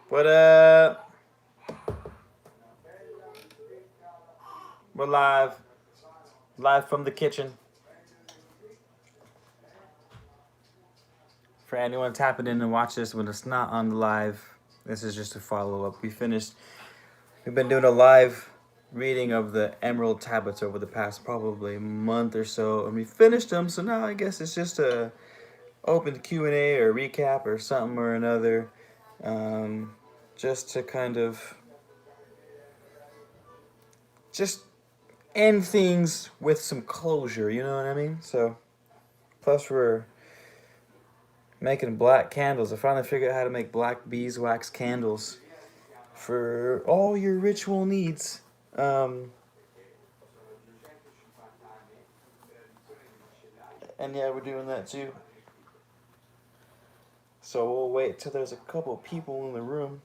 What We're live from the kitchen. For anyone tapping in and watch this when it's not on the live, this is just a follow up. We've been doing a live reading of the Emerald Tablets over the past probably month or so, and we finished them. So now I guess it's just a open Q&A or recap or something or another, just to kind of just end things with some closure. You know what I mean? So plus we're making black candles. I finally figured out how to make black beeswax candles for all your ritual needs. And yeah, we're doing that too. So we'll wait till there's a couple people in the room.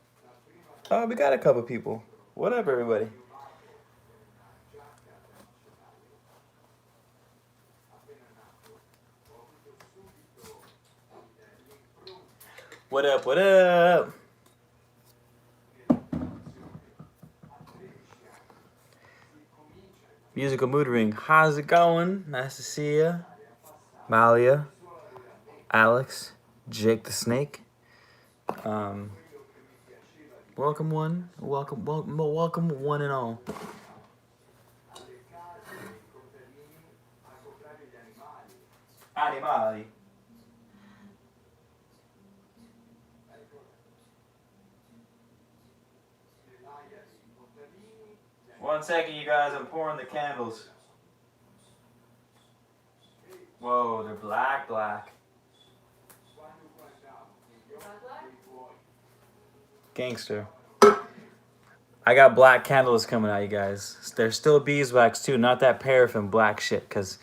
Oh, we got a couple people. What up, everybody? What up, what up? Musical Mood Ring, how's it going? Nice to see ya. Malia, Alex, Jake the Snake. Welcome welcome one and all. Animali. One second, you guys, I'm pouring the candles. Whoa, they're black. Gangster. I got black candles coming out, you guys. They're still beeswax too, not that paraffin black shit, because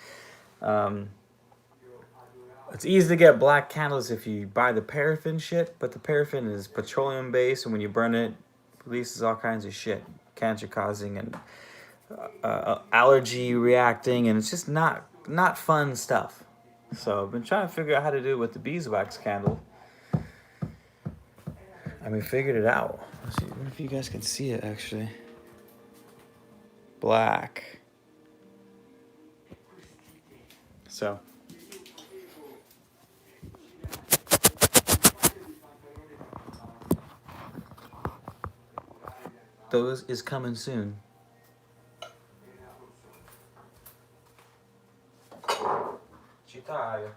it's easy to get black candles if you buy the paraffin shit, but the paraffin is petroleum based, and when you burn it, releases all kinds of shit, cancer causing and allergy reacting, and it's just not fun stuff. So I've been trying to figure out how to do it with the beeswax candle. I mean, figured it out. Let's see if you guys can see it actually. Black. So those is coming soon. Chitaria.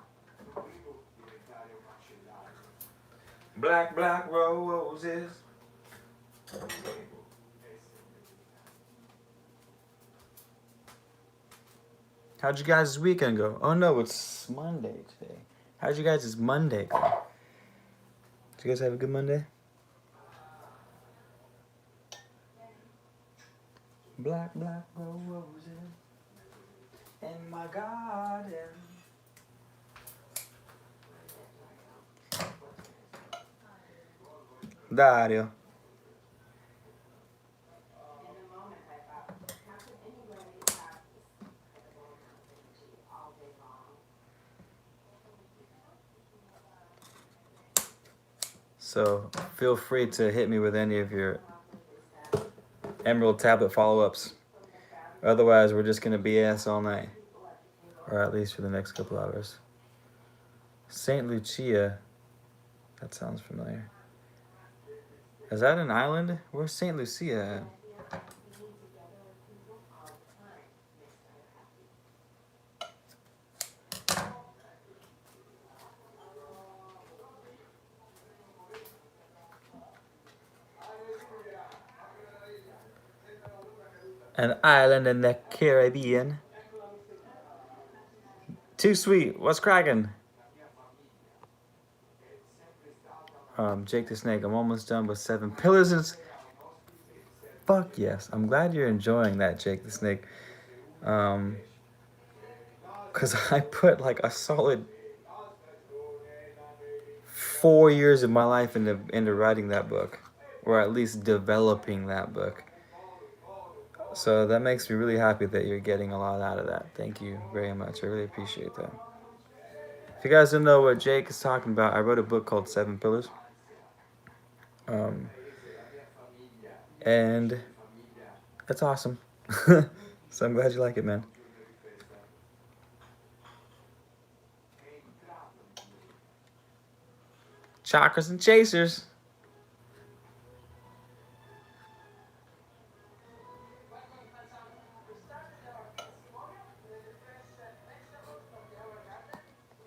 Black roses. How'd you guys' weekend go? Oh no, it's Monday today. How'd you guys' Monday go? Did you guys have a good Monday? Black roses in my garden. Dario. So feel free to hit me with any of your Emerald Tablet follow-ups. Otherwise, we're just going to BS all night. Or at least for the next couple hours. St. Lucia. That sounds familiar. Is that an island? Where's St. Lucia at? An island in the Caribbean. Too sweet. What's cracking? Jake the Snake. I'm almost done with 7 pillars. And fuck yes. I'm glad you're enjoying that, Jake the Snake. Cause I put like a solid 4 years of my life into writing that book, or at least developing that book. So that makes me really happy that you're getting a lot out of that. Thank you very much. I really appreciate that. If you guys don't know what Jake is talking about, I wrote a book called 7 Pillars. And that's awesome. So I'm glad you like it, man. Chakras and chasers.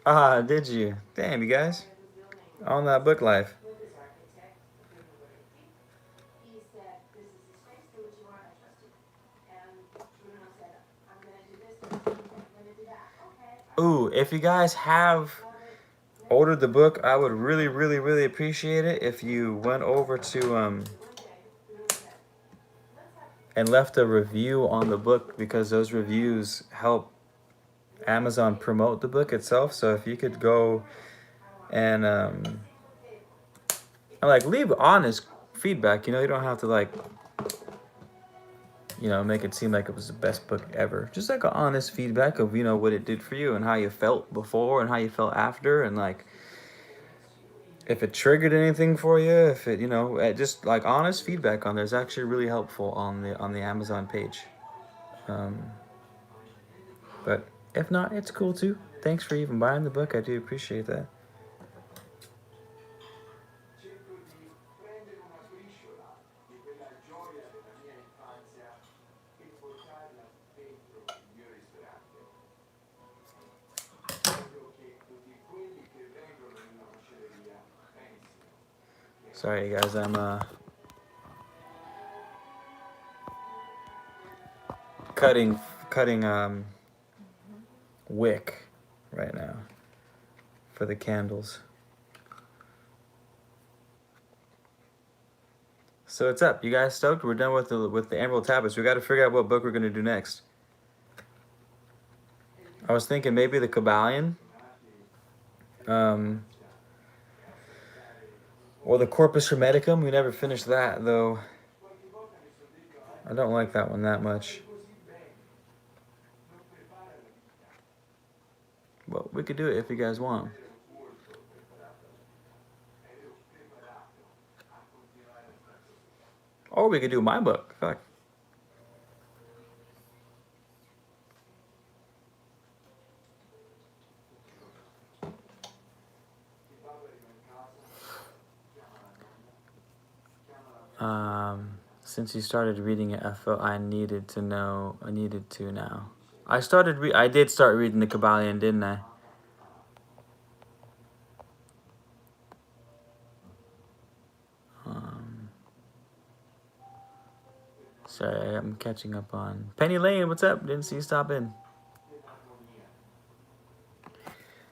Ah, did you? Damn, you guys. On that book life. Ooh, if you guys have ordered the book, I would really, really, really appreciate it if you went over to and left a review on the book, because those reviews help Amazon promote the book itself. So if you could go and like leave honest feedback, you don't have to like make it seem like it was the best book ever. Just like an honest feedback of what it did for you and how you felt before and how you felt after, and like if it triggered anything for you, if it just like honest feedback on there is actually really helpful on the Amazon page. But if not, it's cool too. Thanks for even buying the book. I do appreciate that. Sorry, guys. I'm cutting wick right now for the candles. So what's up? You guys stoked? We're done with the Emerald Tablets. We got to figure out what book we're gonna do next. I was thinking maybe the Kabbalion, or the Corpus Hermeticum. We never finished that though. I don't like that one that much. Well, we could do it if you guys want. Or we could do my book. Fuck. Since you started reading it, I felt I needed to know. I needed to now. I did start reading the Kabbalion, didn't I? Sorry, I'm catching up on Penny Lane. What's up? Didn't see you stop in.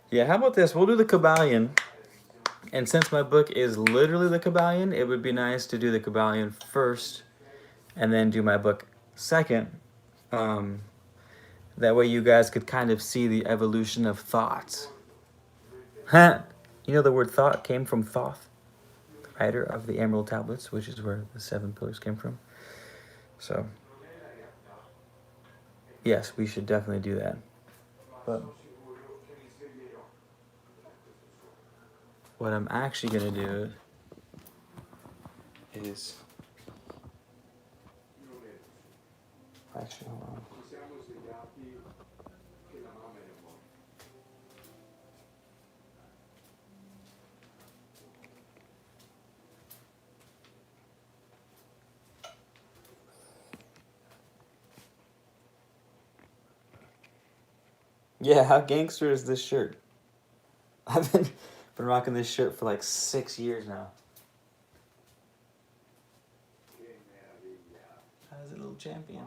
Yeah, how about this? We'll do the Kabbalion. And since my book is literally the Kabbalion, it would be nice to do the Kabbalion first and then do my book second. That way you guys could kind of see the evolution of thoughts. You know the word thought came from Thoth, writer of the Emerald Tablets, which is where the 7 pillars came from. So, yes, we should definitely do that. But what I'm actually going to do is... Actually, hold on. Yeah, how gangster is this shirt? I've been rocking this shirt for like 6 years now. How's it, little champion?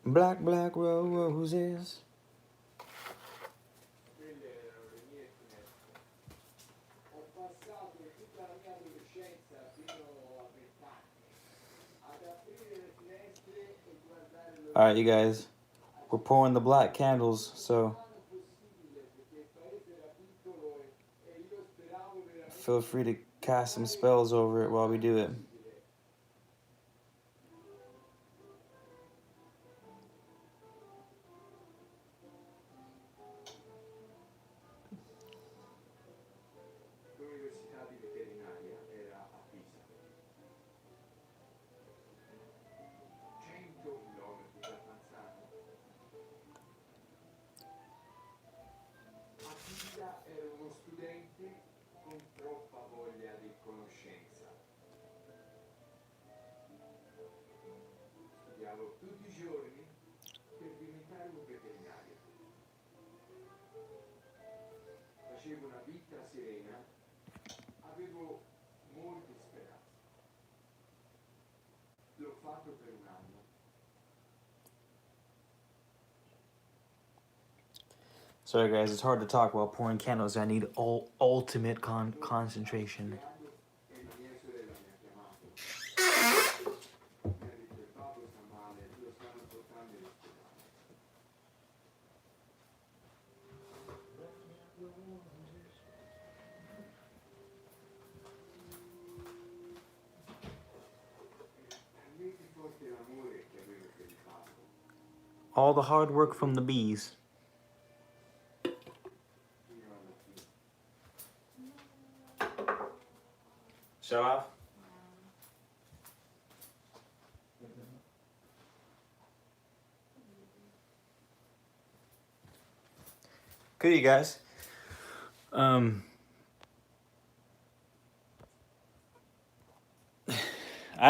Black, black roses. All right, you guys. We're pouring the black candles, so feel free to cast some spells over it while we do it. Sorry guys, it's hard to talk while pouring candles. I need ultimate concentration. All the hard work from the bees. Show off? Good, you guys. I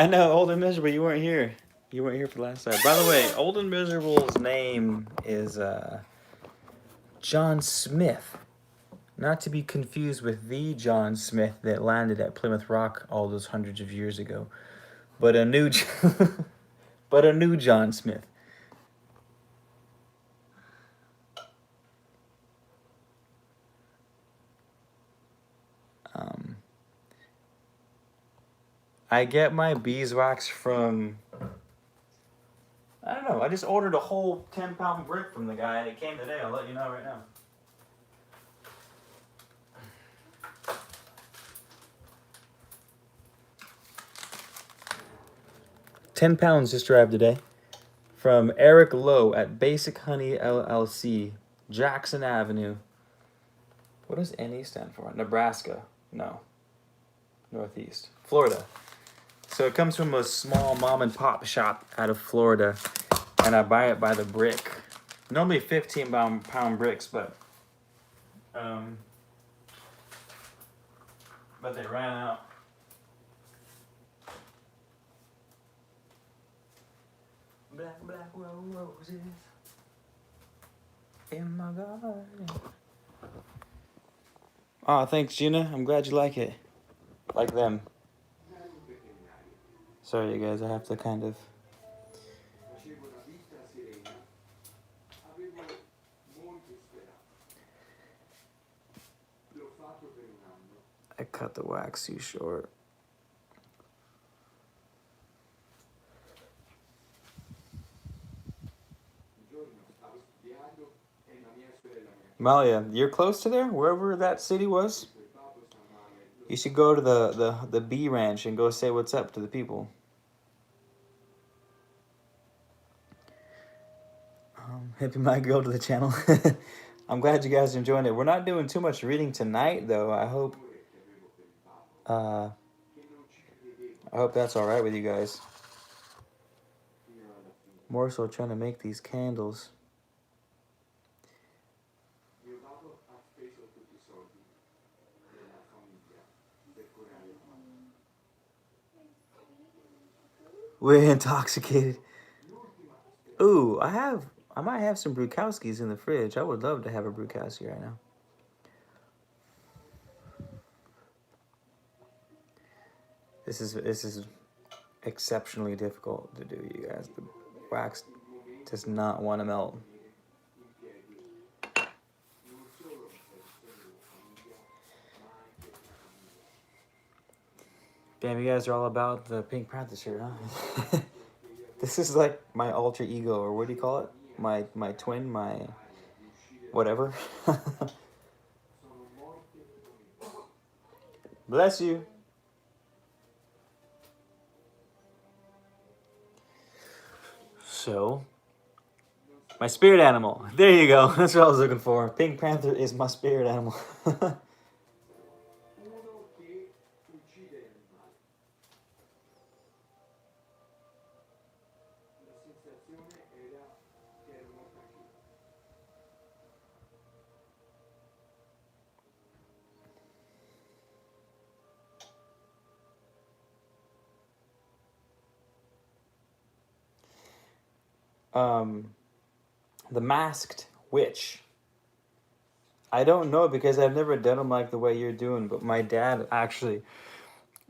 know, Old and Miserable, you weren't here. You weren't here for last time. By the way, Old and Miserable's name is John Smith. Not to be confused with the John Smith that landed at Plymouth Rock all those hundreds of years ago. But a new but a new John Smith. I get my beeswax from, I don't know, I just ordered a whole 10-pound brick from the guy and it came today. I'll let you know right now. £10 just arrived today from Eric Lowe at Basic Honey LLC, Jackson Avenue. What does NE stand for? Nebraska. No. Northeast. Florida. So it comes from a small mom and pop shop out of Florida, and I buy it by the brick. Normally 15-pound bricks, but they ran out. Black roses in my garden. Oh, thanks, Gina. I'm glad you like it. Like them. Sorry, you guys. I have to kind of. I cut the wax too short. Malia, you're close to there? Wherever that city was? You should go to the bee ranch and go say what's up to the people. Hippie might go to the channel. I'm glad you guys are enjoying it. We're not doing too much reading tonight, though. I hope that's all right with you guys. More so trying to make these candles. We're intoxicated. Ooh, I might have some Brukowskis in the fridge. I would love to have a Brukowski right now. This is exceptionally difficult to do, you guys. The wax does not want to melt. Damn, you guys are all about the Pink Panther shirt, huh? This is like my alter ego, or what do you call it? My twin, my whatever. Bless you. So, my spirit animal. There you go. That's what I was looking for. Pink Panther is my spirit animal. The Masked Witch. I don't know because I've never done them like the way you're doing, but my dad actually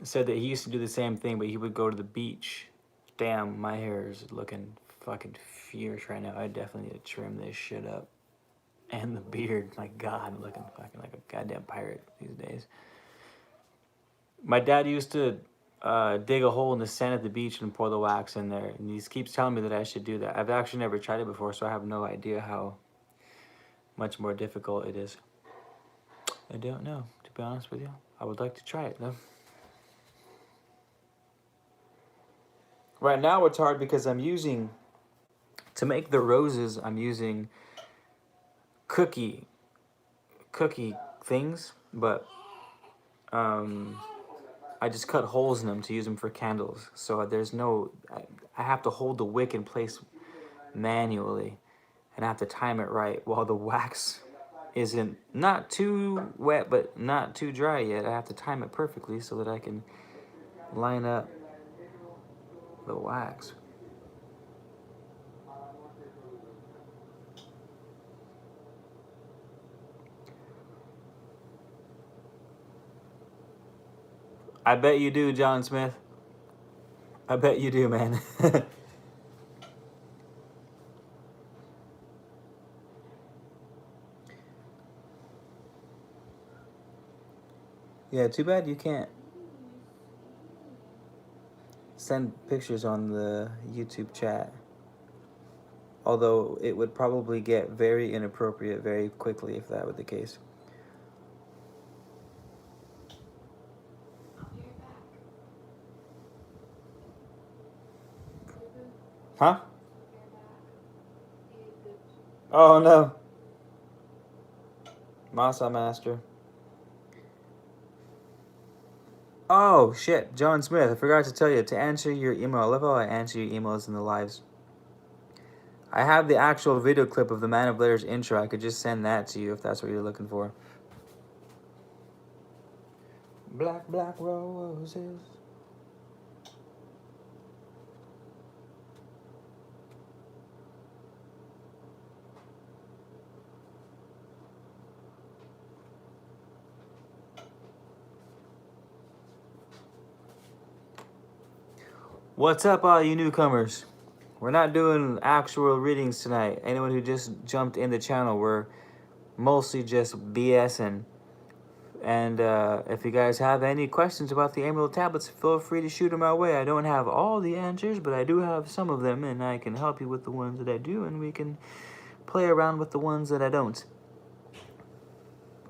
said that he used to do the same thing, but he would go to the beach. Damn, my hair is looking fucking fierce right now. I definitely need to trim this shit up. And the beard, my God, looking fucking like a goddamn pirate these days. My dad used to dig a hole in the sand at the beach and pour the wax in there. And he keeps telling me that I should do that. I've actually never tried it before, so I have no idea how much more difficult it is. I don't know, to be honest with you. I would like to try it, though. Right now it's hard because I'm using, to make the roses, I'm using cookie things, but I just cut holes in them to use them for candles. So there's no, I have to hold the wick in place manually, and I have to time it right while the wax isn't not too wet but not too dry yet. I have to time it perfectly so that I can line up the wax. I bet you do, John Smith. I bet you do, man. Yeah, too bad you can't send pictures on the YouTube chat. Although it would probably get very inappropriate very quickly if that were the case. Huh? Oh no. Masa Master. Oh shit, John Smith, I forgot to tell you to answer your email. I love how I answer your emails in the lives. I have the actual video clip of the Man of Letters intro. I could just send that to you if that's what you're looking for. Black roses. What's up, all you newcomers? We're not doing actual readings tonight. Anyone who just jumped in the channel, we're mostly just BSing. And if you guys have any questions about the Emerald Tablets, feel free to shoot them our way. I don't have all the answers, but I do have some of them, and I can help you with the ones that I do, and we can play around with the ones that I don't.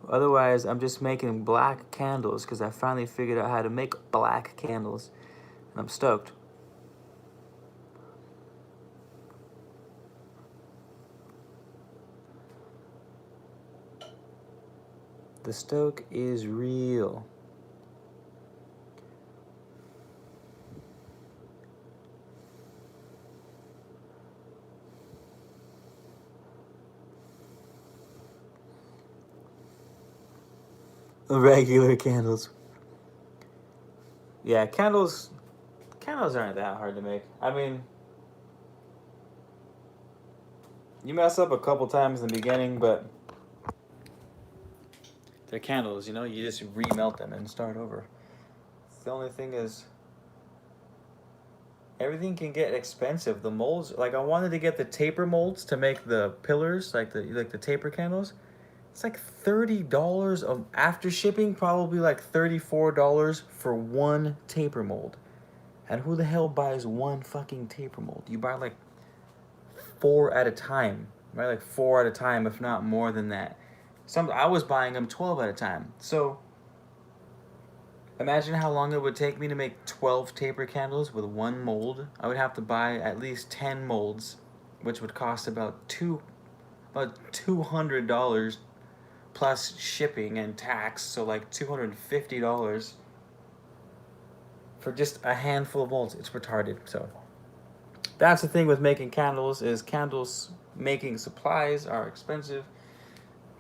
Otherwise, I'm just making black candles because I finally figured out how to make black candles, and I'm stoked. The stoke is real. Regular candles. Yeah, candles aren't that hard to make. I mean, you mess up a couple times in the beginning, but they're candles, you know? You just remelt them and start over. The only thing is, everything can get expensive. The molds, like I wanted to get the taper molds to make the pillars, like the taper candles. It's like $30 of after shipping, probably like $34 for one taper mold. And who the hell buys one fucking taper mold? You buy like 4 at a time, right? Like 4 at a time, if not more than that. I was buying them 12 at a time. So imagine how long it would take me to make 12 taper candles with one mold. I would have to buy at least 10 molds, which would cost about $200 plus shipping and tax, so like $250 for just a handful of molds. It's retarded. So that's the thing with making candles, is candles making supplies are expensive.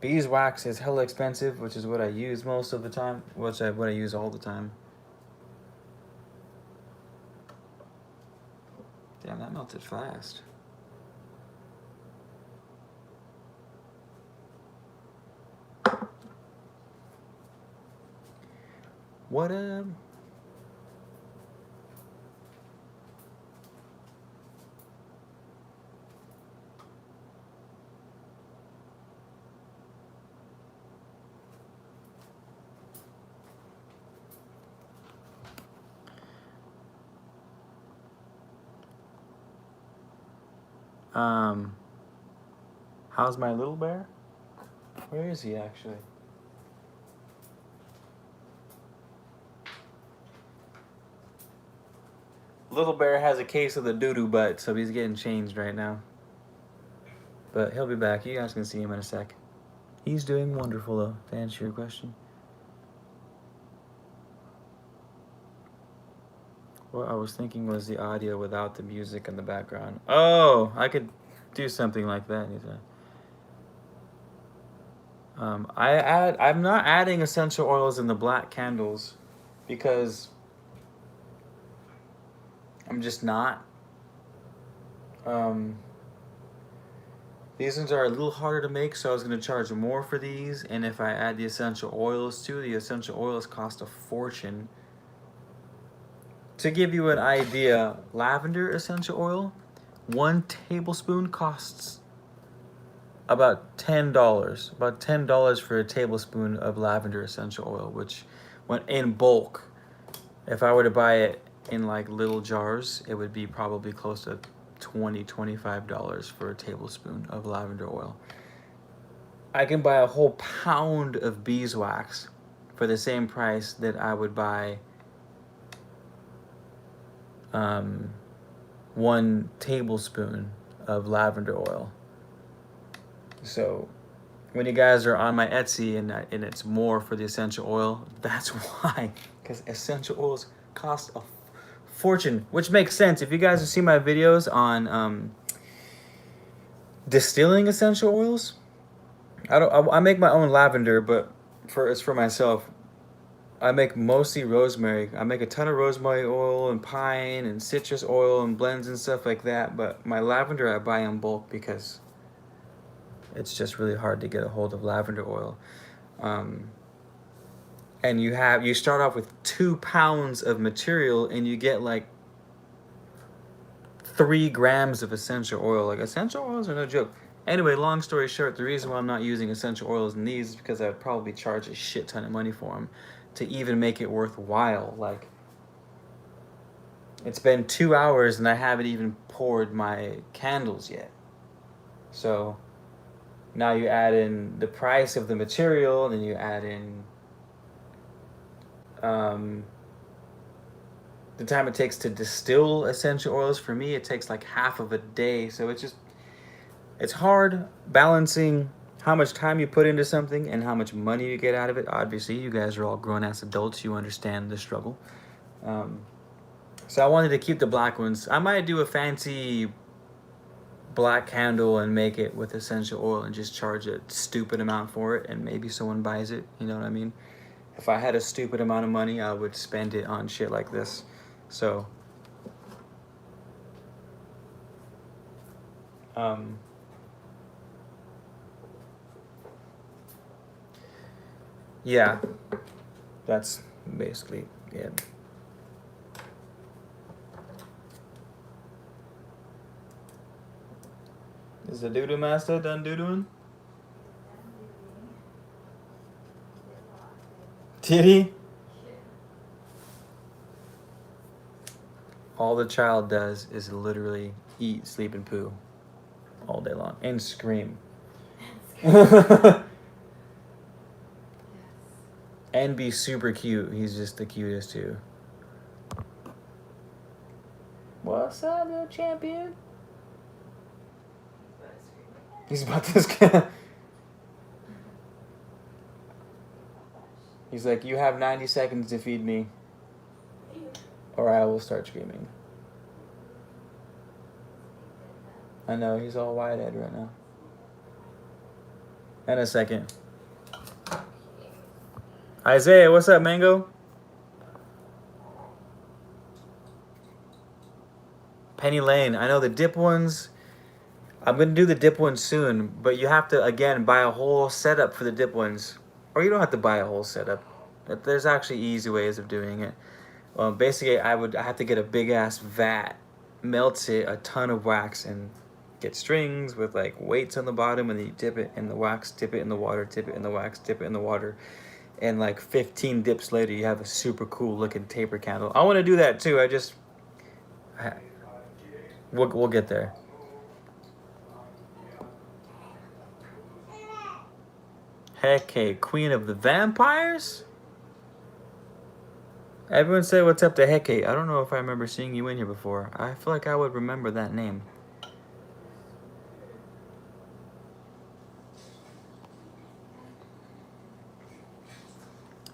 Beeswax is hella expensive, which is what I use most of the time, what I use all the time. Damn, that melted fast. What How's my little bear? Where is he actually? Little bear has a case of the doo-doo butt, so he's getting changed right now. But he'll be back. You guys can see him in a sec. He's doing wonderful, though, to answer your question. What I was thinking was the audio without the music in the background. Oh, I could do something like that anytime. I'm not adding essential oils in the black candles because I'm just not. These ones are a little harder to make, so I was going to charge more for these. And if I add the essential oils too, the essential oils cost a fortune. To give you an idea, lavender essential oil, 1 tablespoon costs about $10. About $10 for a tablespoon of lavender essential oil, which when in bulk, if I were to buy it in like little jars, it would be probably close to $25 for a tablespoon of lavender oil. I can buy a whole pound of beeswax for the same price that I would buy 1 tablespoon of lavender oil. So when you guys are on my Etsy and it's more for the essential oil, that's why, because essential oils cost a fortune, which makes sense. If you guys have seen my videos on distilling essential oils, I make my own lavender, but it's for myself. I make mostly rosemary. I make a ton of rosemary oil and pine and citrus oil and blends and stuff like that. But my lavender I buy in bulk because it's just really hard to get a hold of lavender oil. And you start off with 2 pounds of material and you get like 3 grams of essential oil. Like, essential oils are no joke. Anyway, long story short, the reason why I'm not using essential oils in these is because I would probably charge a shit ton of money for them to even make it worthwhile. Like, it's been 2 hours and I haven't even poured my candles yet. So now you add in the price of the material, and then you add in the time it takes to distill essential oils. For me, it takes like half of a day. So it's hard balancing how much time you put into something and how much money you get out of it. Obviously, you guys are all grown-ass adults. You understand the struggle. So I wanted to keep the black ones. I might do a fancy black candle and make it with essential oil and just charge a stupid amount for it, and maybe someone buys it. You know what I mean? If I had a stupid amount of money, I would spend it on shit like this. So yeah, that's basically it. Is the doo-doo master done doo-dooing? Did he? All the child does is literally eat, sleep, and poo all day long and scream. And be super cute. He's just the cutest too. What's up, little champion? He's about to scream. He's like, you have 90 seconds to feed me, or I will start screaming. I know, he's all wide-eyed right now. In a second. Isaiah, what's up, Mango? Penny Lane. I know the dip ones. I'm going to do the dip ones soon, but you have to, again, buy a whole setup for the dip ones. Or you don't have to buy a whole setup. There's actually easy ways of doing it. Basically, I have to get a big-ass vat, melt it, a ton of wax, and get strings with like weights on the bottom, and then you dip it in the wax, dip it in the water, dip it in the wax, dip it in the water. And like 15 dips later, you have a super cool looking taper candle. I want to do that too. We'll get there. Hecate, Queen of the Vampires? Everyone say what's up to Hecate. I don't know if I remember seeing you in here before. I feel like I would remember that name.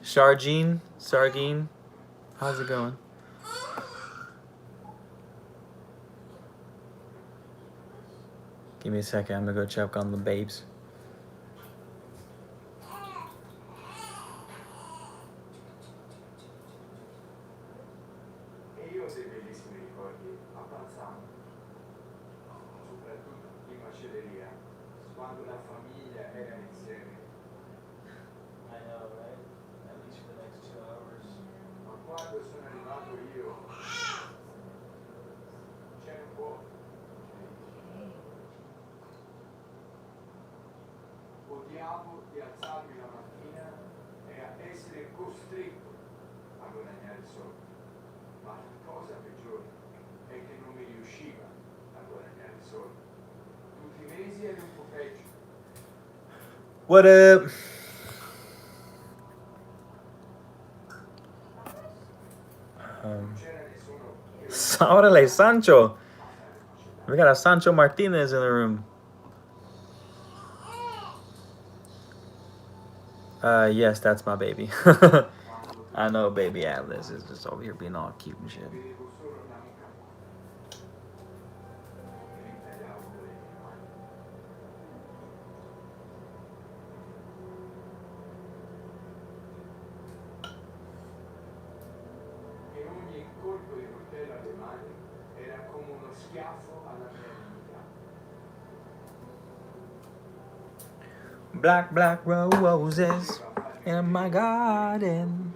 Sargine, how's it going? Give me a second, I'm gonna go check on the babes. Odiavo di alzarmi la mattina e a essere costretto a guadagnare soldi, ma la cosa peggiore è che non mi riusciva a guadagnare soldi. Tutti i mesi eri un po' peggio. What up? Órale, Sancho. We got a Sancho Martinez in the room. Yes, that's my baby. I know baby Atlas is just over here being all cute and shit. Black roses in my garden.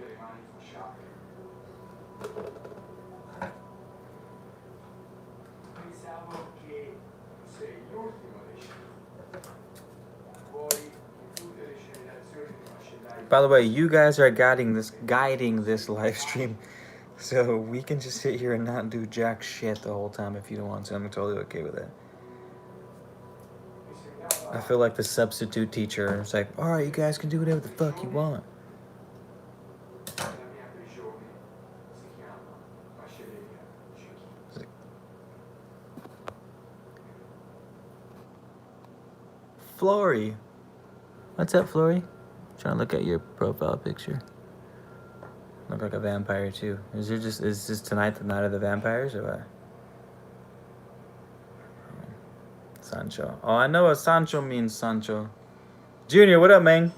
By the way, you guys are guiding this live stream, so we can just sit here and not do jack shit the whole time if you don't want to. I'm totally okay with it. I feel like the substitute teacher. It's like, all right, you guys can do whatever the fuck you want. Flory, what's up, Flory? Trying to look at your profile picture. Look like a vampire too. Is this tonight the night of the vampires or what? Sancho. Oh, I know what Sancho means, Sancho. Junior, what up, man?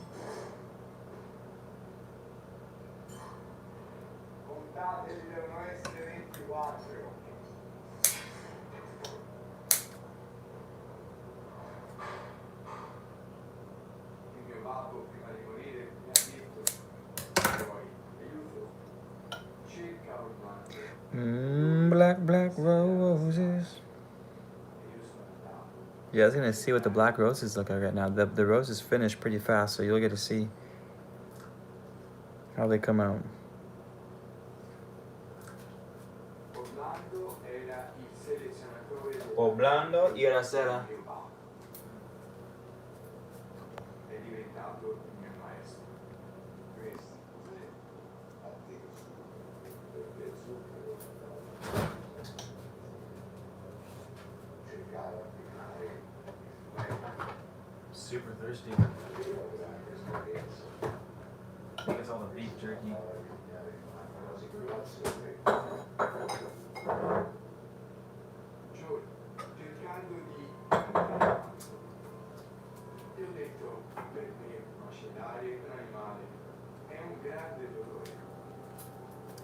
Black roses. Yeah, I was gonna see what the black roses look like right now. The roses finish pretty fast, so you'll get to see how they come out. Poblando y Aracela. Super thirsty. I think it's all the beef jerky.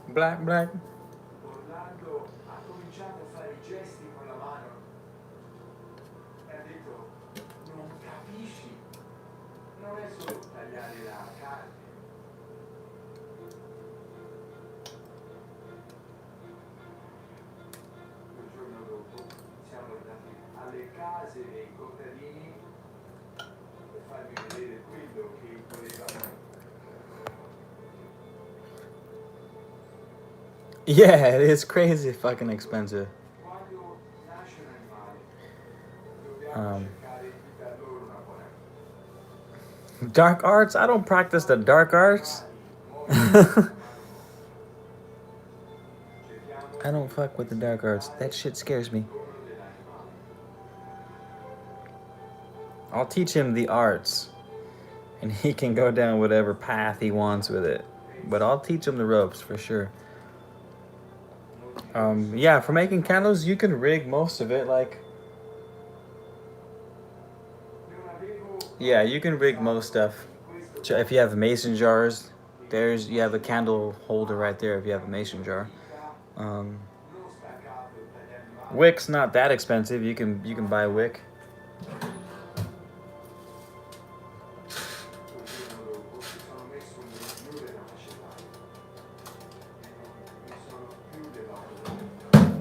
Black. Orlando ha cominciato a fare i gesti con la mano e ha detto: non capisci, non è solo tagliare la carne. Il giorno dopo siamo andati alle case dei contadini per farmi vedere quello che volevano. Yeah, it is crazy fucking expensive. Dark arts? I don't practice the dark arts. I don't fuck with the dark arts. That shit scares me. I'll teach him the arts, and he can go down whatever path he wants with it. But I'll teach him the ropes for sure. Yeah, for making candles, you can rig most of it. Like, yeah, you can rig most stuff. If you have mason jars, you have a candle holder right there. If you have a mason jar, wick's not that expensive. You can buy wick.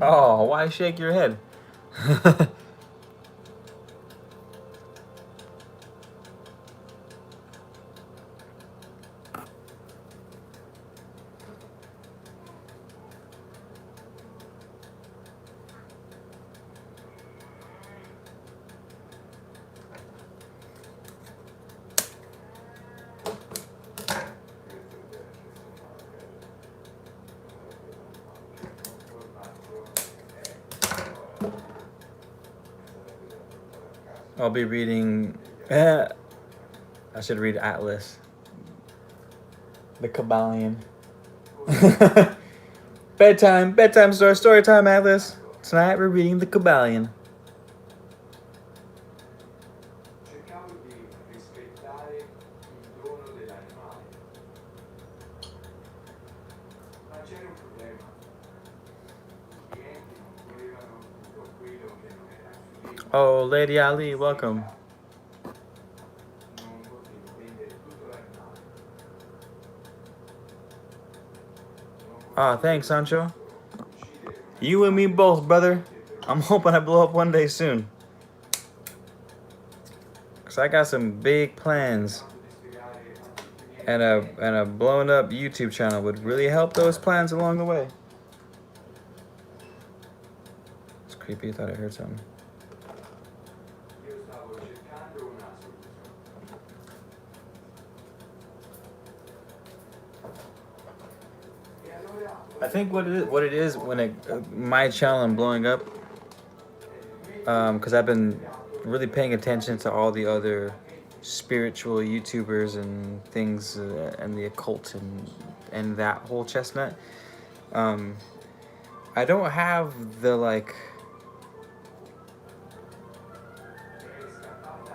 Oh, why shake your head? I'll be reading. I should read Atlas. The Kabbalion. Bedtime story time, Atlas. Tonight we're reading the Kabbalion. Oh, Lady Ali, welcome. Ah, thanks, Sancho. You and me both, brother. I'm hoping I blow up one day soon. Cause I got some big plans. And a blown up YouTube channel would really help those plans along the way. It's creepy, I thought I heard something. I think what it is when my channel and blowing up, because I've been really paying attention to all the other spiritual YouTubers and things, and the occult and that whole chestnut. I don't have the like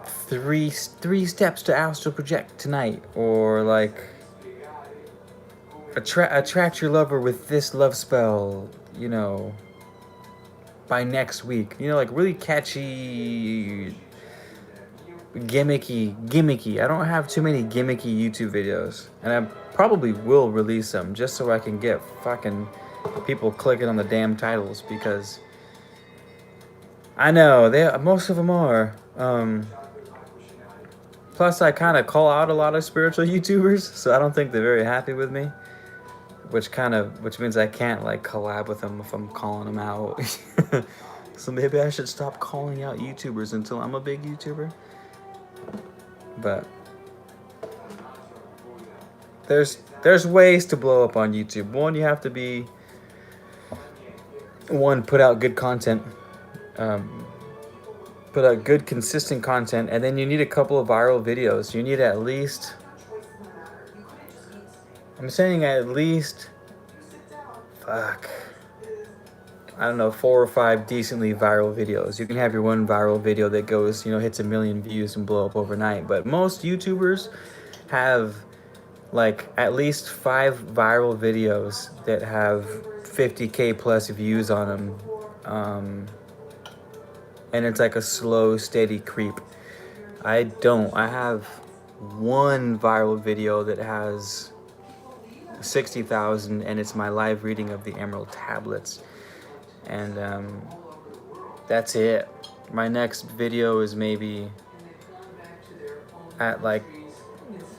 three steps to astral project tonight, or like attract your lover with this love spell, you know, by next week. You know, like really catchy, gimmicky. I don't have too many gimmicky YouTube videos, and I probably will release them just so I can get fucking people clicking on the damn titles, because I know most of them are. Plus, I kind of call out a lot of spiritual YouTubers, so I don't think they're very happy with me. Which means I can't like collab with them if I'm calling them out. So maybe I should stop calling out YouTubers until I'm a big YouTuber. But there's ways to blow up on YouTube. One, you have to be put out good content, put out good consistent content, and then you need a couple of viral videos. You need at least, I'm saying at least, I don't know, 4 or 5 decently viral videos. You can have your one viral video that goes, hits 1 million views and blow up overnight. But most YouTubers have like at least 5 viral videos that have 50K plus views on them. And it's like a slow, steady creep. I have one viral video that has 60,000, and it's my live reading of the Emerald Tablets. And that's it. My next video is maybe at like,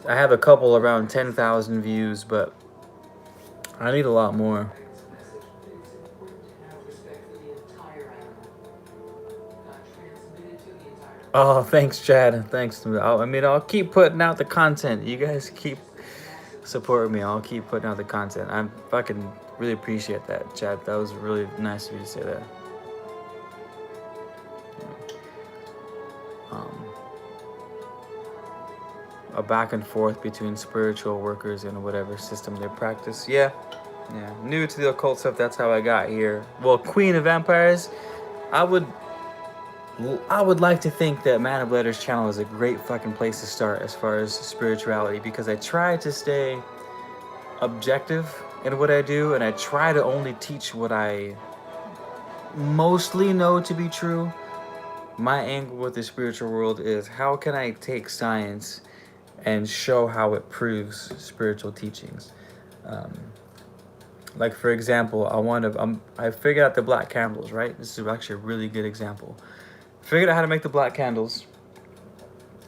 I have a couple around 10,000 views, but I need a lot more. Oh, thanks, Chad. Thanks. I'll keep putting out the content. You guys keep supporting me. I'll keep putting out the content. I'm fucking really appreciate that, Chad. That was really nice of you to say that. Um, a back and forth between spiritual workers and whatever system they practice. Yeah. New to the occult stuff. That's how I got here. Well, Queen of Empires. I would I would like to think that Man of Letters channel is a great fucking place to start as far as spirituality, because I try to stay objective in what I do, and I try to only teach what I mostly know to be true. My angle with the spiritual world is, how can I take science and show how it proves spiritual teachings? Um, like for example, I figured out the black candles, right? This is actually a really good example. Figured out how to make the black candles,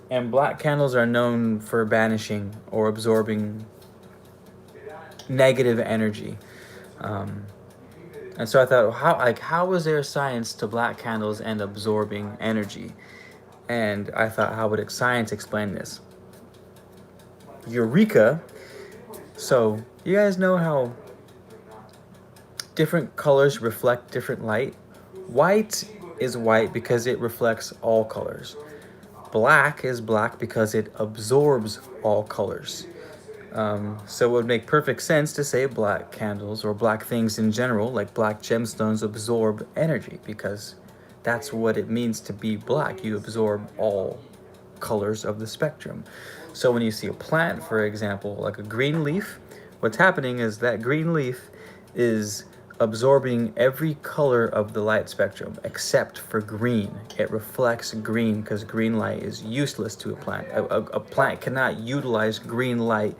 and black candles are known for banishing or absorbing negative energy. Um, and so I thought, how is there science to black candles and absorbing energy? And I thought, how would science explain this? Eureka! So you guys know how different colors reflect different light? White is white because it reflects all colors. Black is black because it absorbs all colors. So it would make perfect sense to say black candles or black things in general, like black gemstones, absorb energy, because that's what it means to be black. You absorb all colors of the spectrum. So when you see a plant, for example, like a green leaf, what's happening is that green leaf is absorbing every color of the light spectrum except for green. It reflects green because green light is useless to a plant. A plant cannot utilize green light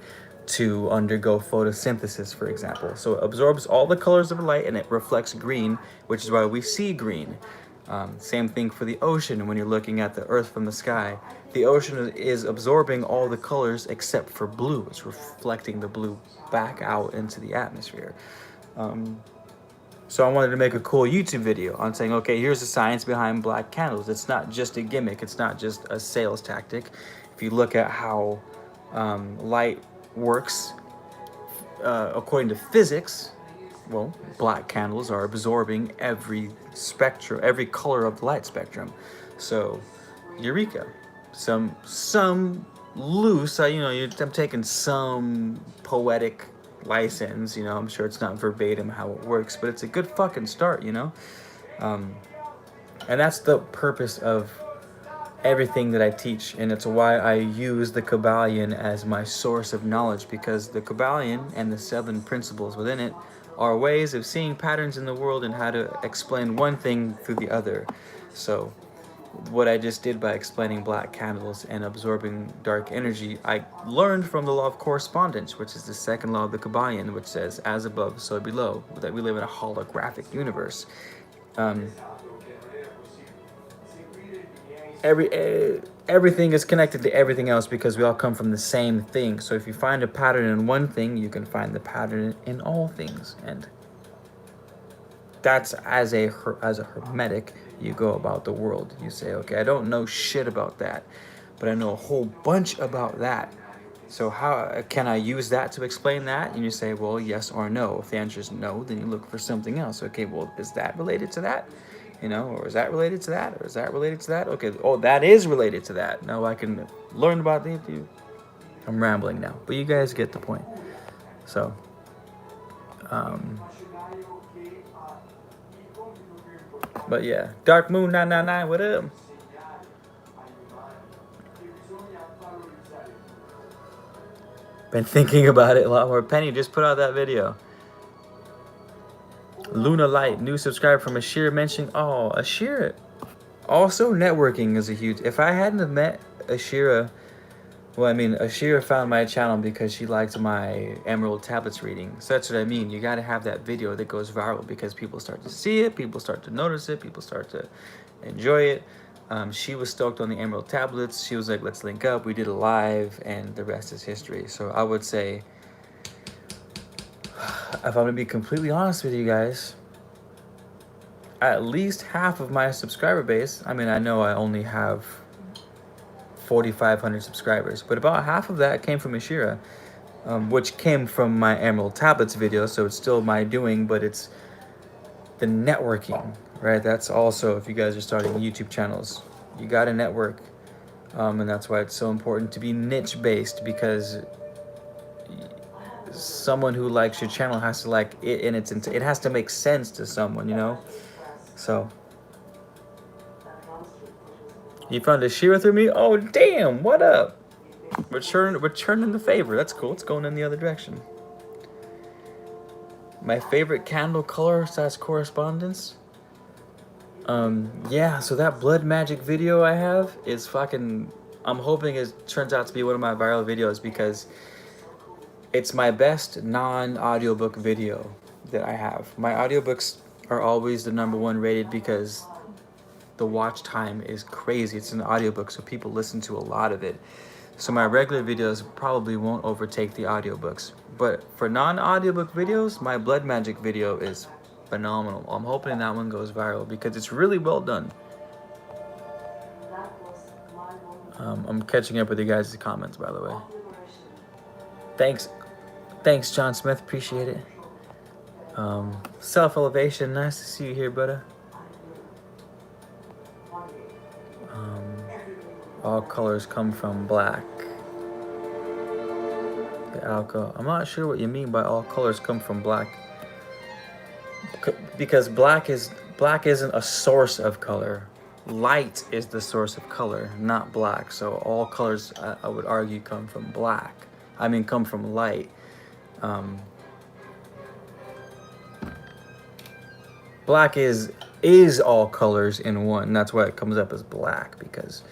to undergo photosynthesis, for example. So it absorbs all the colors of light and it reflects green, which is why we see green. Same thing for the ocean. When you're looking at the earth from the sky, the ocean is absorbing all the colors except for blue. It's reflecting the blue back out into the atmosphere. So I wanted to make a cool YouTube video on saying, okay, here's the science behind black candles. It's not just a gimmick. It's not just a sales tactic. If you look at how light works according to physics, well, black candles are absorbing every spectrum, every color of the light spectrum. So, eureka! Some loose, I'm taking some poetic license. I'm sure it's not verbatim how it works, but it's a good fucking start. And that's the purpose of everything that I teach, and it's why I use the Kabbalion as my source of knowledge, because the Kabbalion and the 7 principles within it are ways of seeing patterns in the world and how to explain one thing through the other. So what I just did by explaining black candles and absorbing dark energy, I learned from the law of correspondence, which is the 2nd law of the Kabbalion, which says, as above, so below, that we live in a holographic universe. Everything is connected to everything else because we all come from the same thing. So if you find a pattern in one thing, you can find the pattern in all things. And that's as a hermetic, you go about the world. You say, okay, I don't know shit about that, but I know a whole bunch about that. So how can I use that to explain that? And you say, well, yes or no. If the answer is no, then you look for something else. Okay, well, is that related to that? Or is that related to that? Or is that related to that? Okay, oh, that is related to that. Now I can learn about the. I'm rambling now, but you guys get the point. So, but yeah, Dark Moon 999, what up? Been thinking about it a lot more. Penny just put out that video. Luna Light, new subscriber from Ashira mentioning, oh, Ashira. Also, networking is a huge, if I hadn't have met Ashira, Ashira found my channel because she liked my Emerald Tablets reading. So that's what I mean. You got to have that video that goes viral because people start to see it, people start to notice it, people start to enjoy it. She was stoked on the Emerald Tablets. She was like, let's link up. We did a live, and the rest is history. So I would say, if I'm going to be completely honest with you guys, at least half of my subscriber base, I know I only have 4,500 subscribers, but about half of that came from Ashira, which came from my Emerald Tablets video, so it's still my doing, but it's the networking, right? That's also, if you guys are starting YouTube channels, you got to network, and that's why it's so important to be niche based, because someone who likes your channel has to like it in its it has to make sense to someone, you know. So you found a Shira through me? Oh damn, what up? Returning the favor. That's cool. It's going in the other direction. My favorite candle color / correspondence. Yeah, so that blood magic video I have is fucking, I'm hoping it turns out to be one of my viral videos, because it's my best non-audiobook video that I have. My audiobooks are always the #1 rated because the watch time is crazy. It's an audiobook, so people listen to a lot of it. So my regular videos probably won't overtake the audiobooks. But for non-audiobook videos, my blood magic video is phenomenal. I'm hoping that one goes viral because it's really well done. I'm catching up with you guys' comments, by the way. Thanks, John Smith. Appreciate it. Self-elevation. Nice to see you here, brother. All colors come from black. The alcohol. I'm not sure what you mean by all colors come from black. Because black isn't a source of color. Light is the source of color, not black. So all colors, I would argue, come from black. I mean, come from light. Black is all colors in one. That's why it comes up as black, because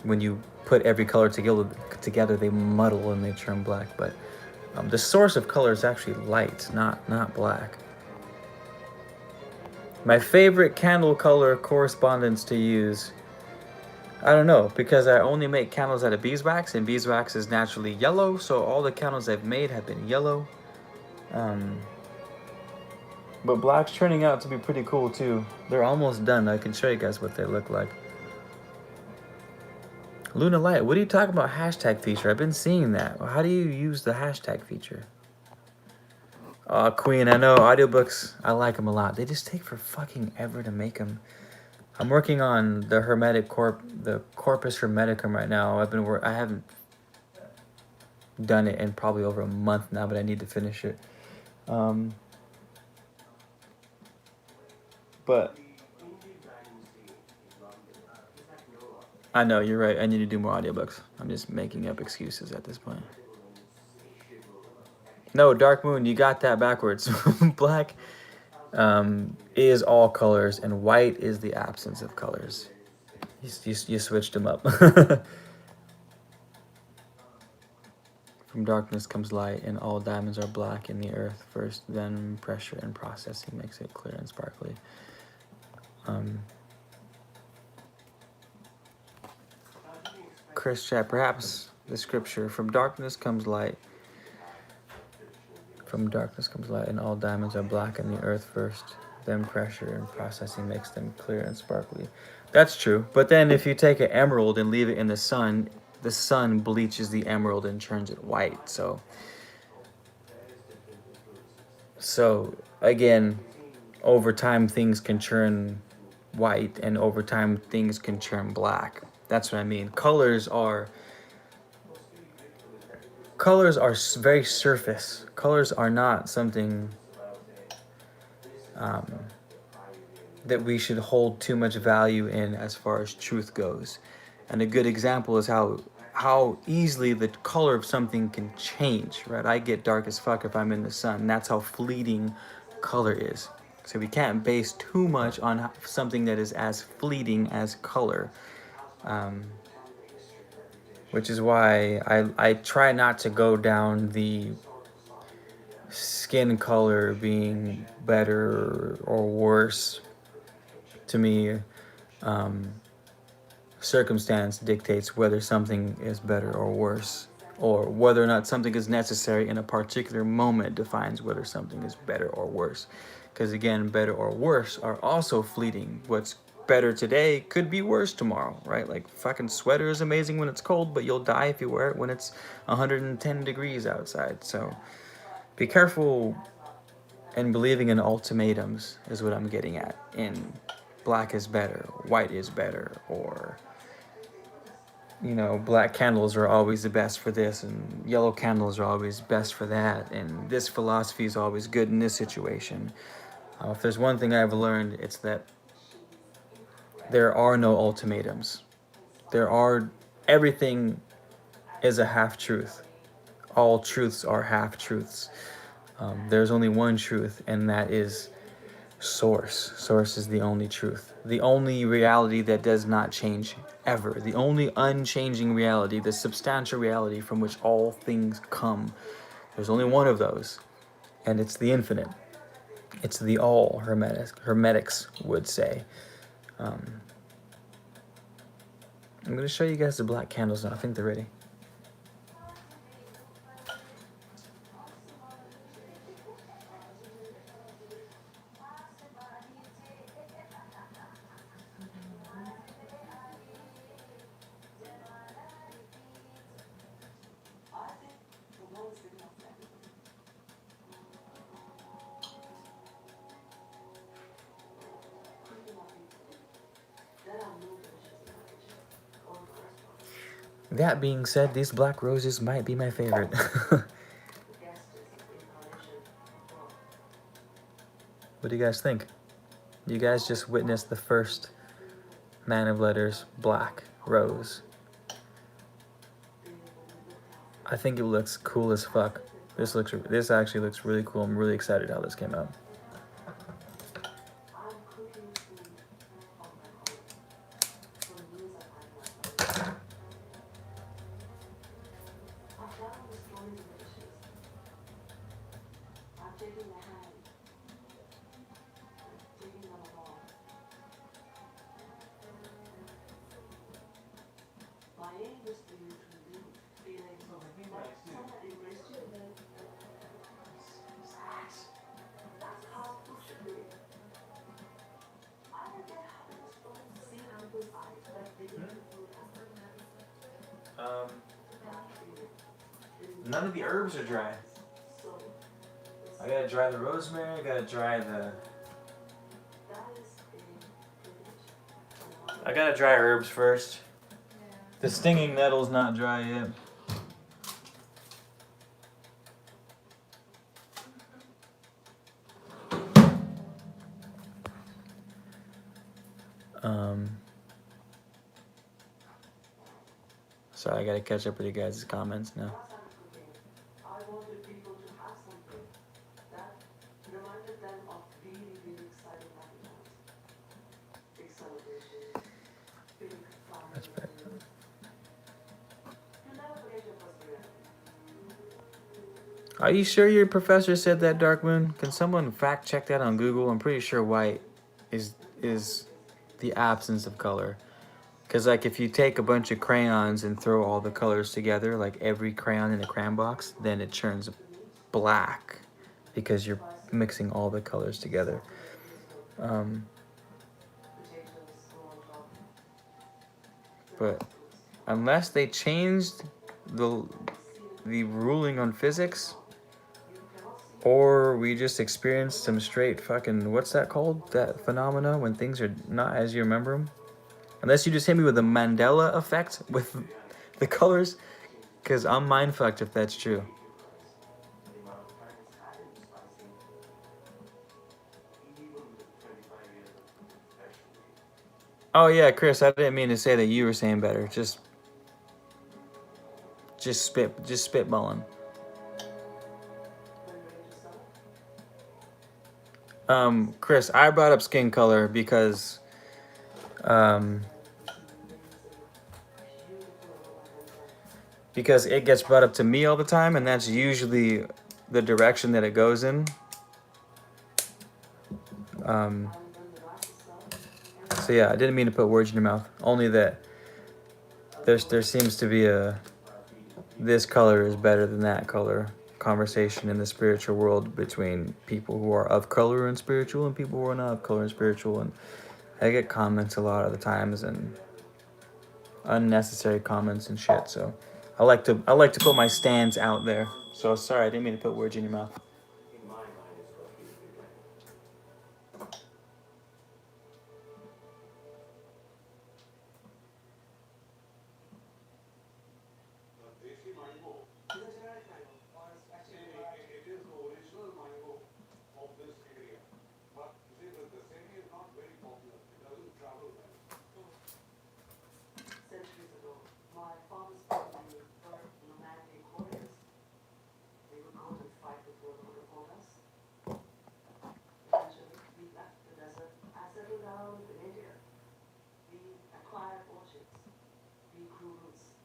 when you put every color together, they muddle and they turn black. But the source of color is actually light, not black. My favorite candle color correspondence to use, I don't know, because I only make candles out of beeswax, and beeswax is naturally yellow, so all the candles I've made have been yellow. But black's turning out to be pretty cool too. They're almost done. I can show you guys what they look like. Luna Light, what are you talking about hashtag feature? I've been seeing that. How do you use the hashtag feature? Queen, I know, audiobooks, I like them a lot. They just take for fucking ever to make them. I'm working on the Corpus Hermeticum right now. I haven't done it in probably over a month now, but I need to finish it. But I know, you're right. I need to do more audiobooks. I'm just making up excuses at this point. No, Dark Moon, you got that backwards. Black is all colors, and white is the absence of colors. You switched them up. From darkness comes light, and all diamonds are black in the earth first, then pressure and processing makes it clear and sparkly. Chris Chat, perhaps the scripture, from darkness comes light. From darkness comes light, and all diamonds are black in the earth first, then pressure and processing makes them clear and sparkly. That's true, but then if you take an emerald and leave it in the sun bleaches the emerald and turns it white. So again, over time things can turn white, and over time things can turn black. That's what I mean. Colors are very surface. Colors are not something that we should hold too much value in as far as truth goes. And a good example is how easily the color of something can change, right? I get dark as fuck if I'm in the sun. That's how fleeting color is. So we can't base too much on something that is as fleeting as color. Which is why I try not to go down the skin color being better or worse. To me, circumstance dictates whether something is better or worse, or whether or not something is necessary in a particular moment defines whether something is better or worse. Because again, better or worse are also fleeting. What's better today could be worse tomorrow, right? Like fucking sweater is amazing when it's cold, but you'll die if you wear it when it's 110 degrees outside. So be careful and believing in ultimatums is what I'm getting at. In black is better, white is better, or black candles are always the best for this, and yellow candles are always best for that, and this philosophy is always good in this situation. If there's one thing I've learned, it's that there are no ultimatums. Everything is a half truth. All truths are half truths. There's only one truth, and that is Source. Source is the only truth. The only reality that does not change ever. The only unchanging reality, the substantial reality from which all things come. There's only one of those, and it's the infinite. It's the all, Hermetics would say. I'm going to show you guys the black candles now. I think they're ready. That being said, these black roses might be my favorite. What do you guys think? You guys just witnessed the first man of letters black rose. I think it looks cool as fuck. This actually looks really cool. I'm really excited how this came out. None of the herbs are dry. I gotta dry the rosemary, I gotta dry herbs first. The stinging nettle's not dry yet. Sorry, I gotta catch up with you guys' comments now. That's better. Are you sure your professor said that, Dark Moon? Can someone fact check that on Google? I'm pretty sure white is the absence of color. Because, like, if you take a bunch of crayons and throw all the colors together, like every crayon in a crayon box, then it turns black because you're mixing all the colors together. But unless they changed the ruling on physics, or we just experienced some straight fucking, what's that called? That phenomena when things are not as you remember them? Unless you just hit me with the Mandela effect with the colors, because I'm mind fucked if that's true. Oh yeah, Chris, I didn't mean to say that you were saying better. Just spitballing. Chris, I brought up skin color because it gets brought up to me all the time, and that's usually the direction that it goes in. So yeah, I didn't mean to put words in your mouth. Only that there seems to be this color is better than that color conversation in the spiritual world between people who are of color and spiritual and people who are not of color and spiritual, and I get comments a lot of the times and unnecessary comments and shit. So I like to put my stands out there. So sorry, I didn't mean to put words in your mouth. In my mind, it's completely different. Desi mango. Is a generic mango, or it's actually it is the original mango of this area. But you see, the semi is not very popular. It doesn't travel well. Centuries ago, my father's family were nomadic warriors. They would go and fight before they would report us. Eventually, we left the desert and settled down in India. We acquired orchards. We grew roots.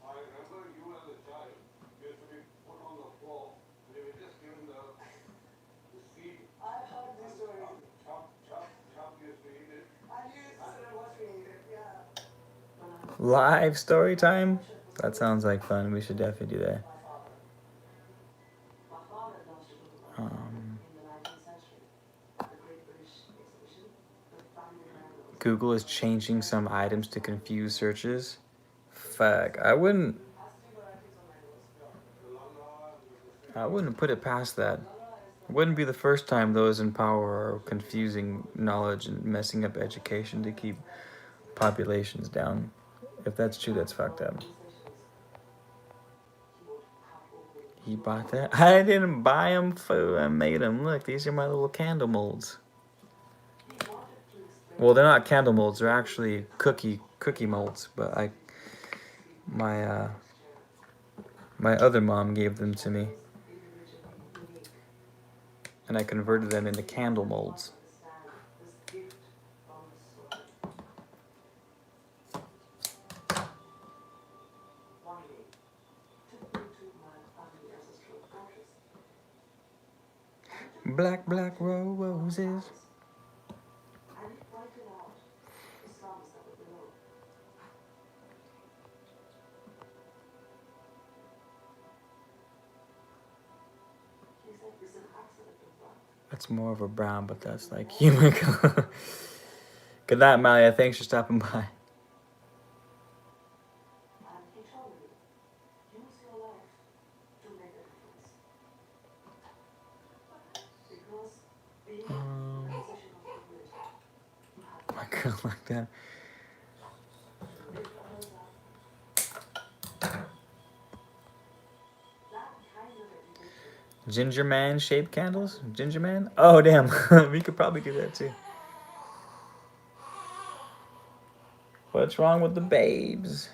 I remember you as a child used to be put on the floor and you were just given the seed. I've heard these stories. Chop used to eat it. And you used to sit and watch me eat it, yeah. Live story time? That sounds like fun. We should definitely do that. My father lost to go to London in the 19th century. At the Great British Exhibition, the family man was Google is changing some items to confuse searches. Fuck, I wouldn't put it past that. It wouldn't be the first time those in power are confusing knowledge and messing up education to keep populations down. If that's true, that's fucked up. He bought that? I didn't buy them, fool. I made them. Look, these are my little candle molds. Well, they're not candle molds. They're actually cookie molds. But my other mom gave them to me, and I converted them into candle molds. Black roses. That's more of a brown, but that's like human color. Good night, Malia. Thanks for stopping by. My girl like that. Ginger man shaped candles? Ginger man? Oh, damn. We could probably do that too. What's wrong with the babes?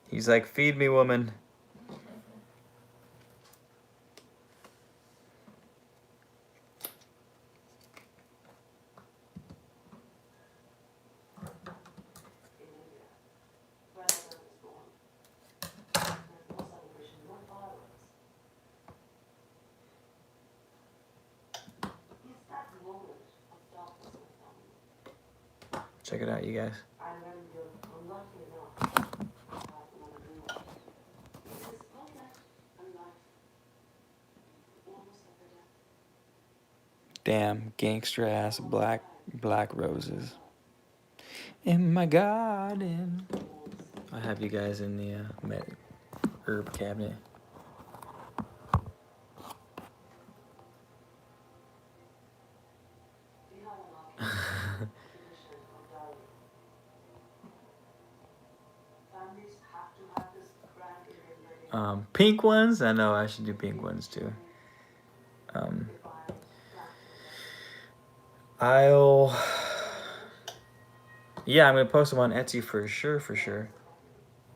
He's like, feed me, woman. Check it out, you guys. Damn, gangster ass black roses in my garden. I have you guys in the herb cabinet. Pink ones? I know I should do pink ones too. Yeah, I'm gonna post them on Etsy for sure.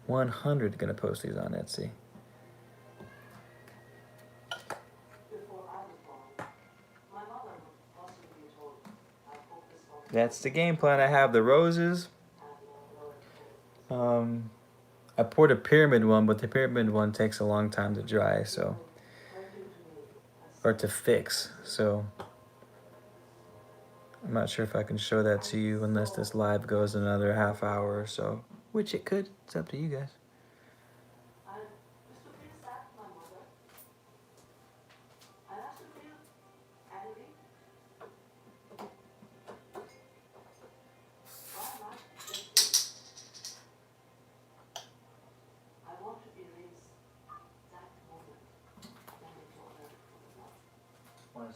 100 gonna post these on Etsy. That's the game plan. I have the roses. I poured a pyramid one, but the pyramid one takes a long time to dry, so, or to fix, so I'm not sure if I can show that to you unless this live goes another half hour or so, which it could. It's up to you guys.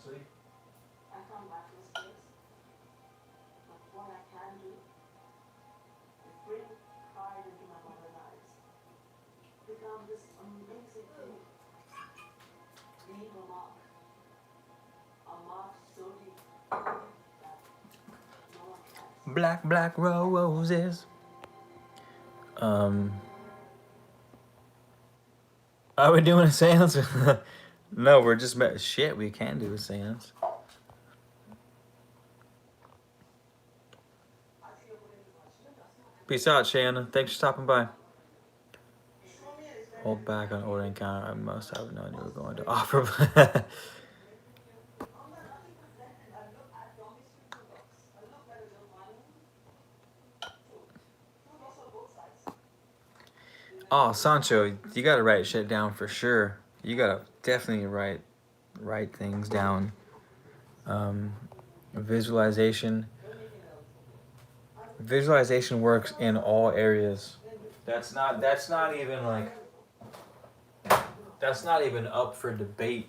honestly. I can't match this place, but what I can do is bring pride into my mother's eyes, become this amazing thing, leave a mark so deep that no one tries. Black, black roses. Are we doing a seance? No, we're just shit. We can do a seance. Peace out, Shannon. Thanks for stopping by. Hold back on ordering counter. I must have known you were going to offer. Oh, Sancho, you gotta write shit down for sure. You gotta definitely write things down. Visualization. Visualization works in all areas. That's not even like that's not even up for debate.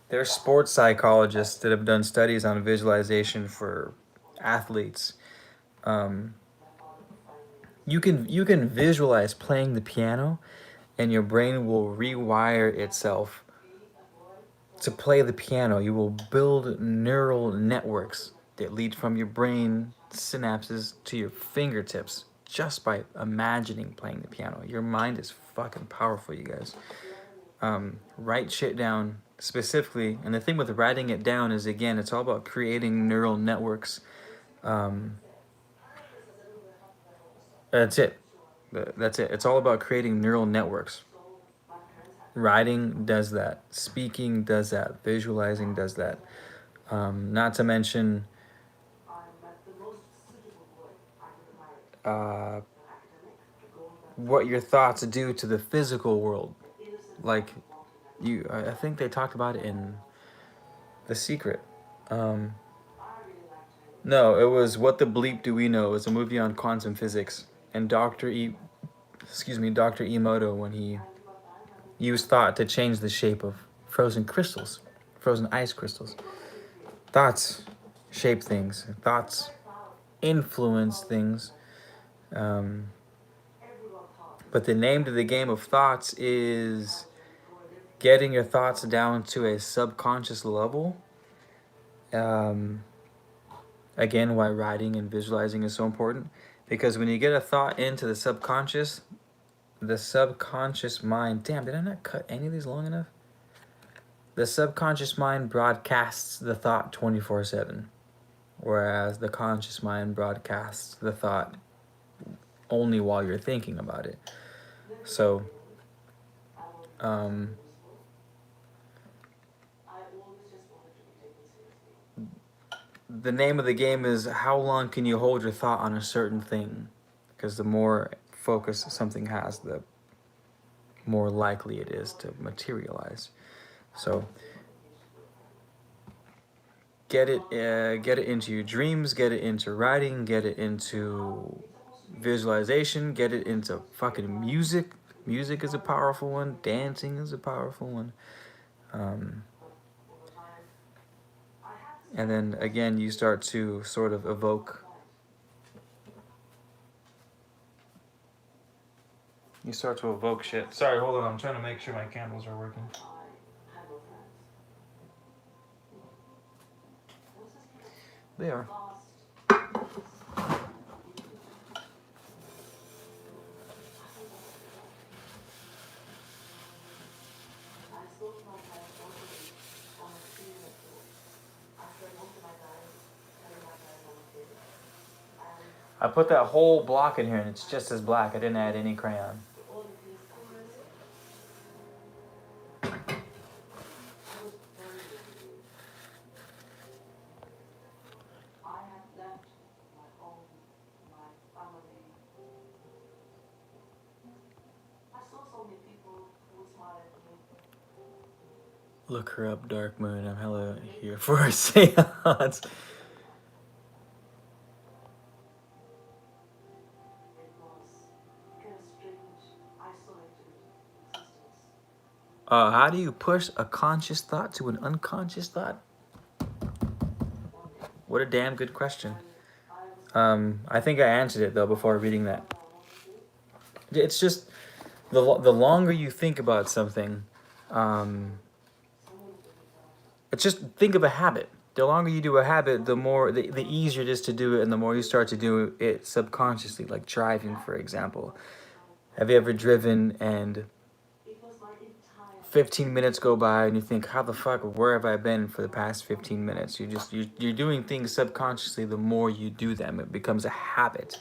There's sports psychologists that have done studies on visualization for athletes. You can visualize playing the piano, and your brain will rewire itself to play the piano. You will build neural networks that lead from your brain synapses to your fingertips just by imagining playing the piano. Your mind is fucking powerful, you guys. Write shit down specifically, and the thing with writing it down is, again, it's all about creating neural networks. That's it. That's it. It's all about creating neural networks. Writing does that. Speaking does that. Visualizing does that. Not to mention what your thoughts do to the physical world. Like, I think they talked about it in The Secret. No, it was What the Bleep Do We Know? It was a movie on quantum physics. And Dr. Emoto, when he used thought to change the shape of frozen ice crystals. Thoughts shape things. Thoughts influence things. But the name to the game of thoughts is getting your thoughts down to a subconscious level. Again, why writing and visualizing is so important. Because when you get a thought into the subconscious mind... Damn, did I not cut any of these long enough? The subconscious mind broadcasts the thought 24/7. Whereas the conscious mind broadcasts the thought only while you're thinking about it. So, the name of the game is how long can you hold your thought on a certain thing? Because the more focus something has, the more likely it is to materialize. So, get it into your dreams, get it into writing, get it into visualization, get it into fucking music. Music is a powerful one. Dancing is a powerful one. And then again, you start to sort of evoke. You start to evoke shit. Sorry, hold on. I'm trying to make sure my candles are working. They are. I put that whole block in here and it's just as black. I didn't add any crayon. Look her up, Dark Moon. I'm hella here for a seance. How do you push a conscious thought to an unconscious thought? What a damn good question. I think I answered it though before reading that. It's just the longer you think about something, it's just think of a habit. The longer you do a habit, the easier it is to do it, and the more you start to do it subconsciously, like driving, for example. Have you ever driven and 15 minutes go by and you think, how the fuck, where have I been for the past 15 minutes? You're doing things subconsciously. The more you do them, it becomes a habit.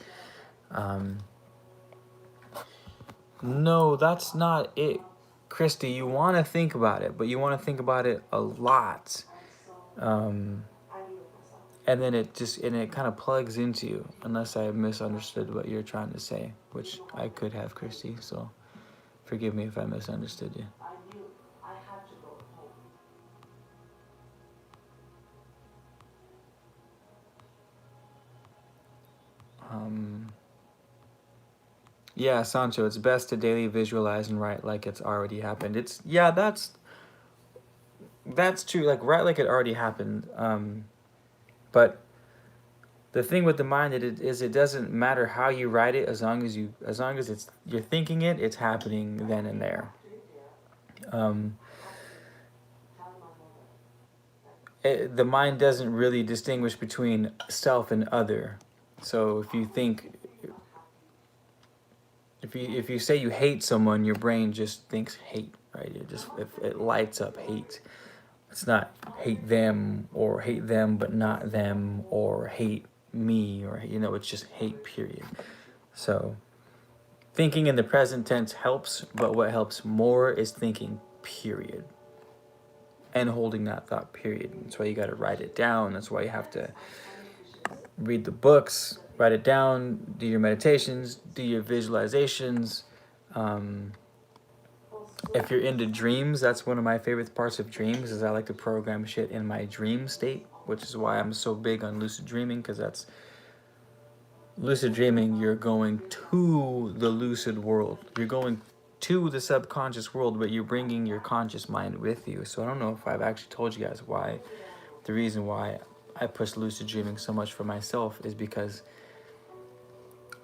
No, that's not it, Christy. You want to think about it, but you want to think about it a lot. And then it kind of plugs into you, unless I misunderstood what you're trying to say, which I could have, Christy. So forgive me if I misunderstood you. Yeah, Sancho, it's best to daily visualize and write like it's already happened. That's true. Like write like it already happened. But the thing with the mind is it doesn't matter how you write it, as long as you're thinking it, it's happening then and there. The mind doesn't really distinguish between self and other. So if you say you hate someone, your brain just thinks hate, right? It lights up hate. It's not hate them or hate them but not them or hate me, or it's just hate, period. So thinking in the present tense helps, but what helps more is thinking, period, and holding that thought, period. That's why you got to write it down. That's why you have to read the books, write it down, do your meditations, do your visualizations. If you're into dreams, that's one of my favorite parts of dreams, is I like to program shit in my dream state, which is why I'm so big on lucid dreaming, because that's lucid dreaming. You're going to the lucid world. You're going to the subconscious world, but you're bringing your conscious mind with you. So I don't know if I've actually told you guys the reason why I push lucid dreaming so much for myself is because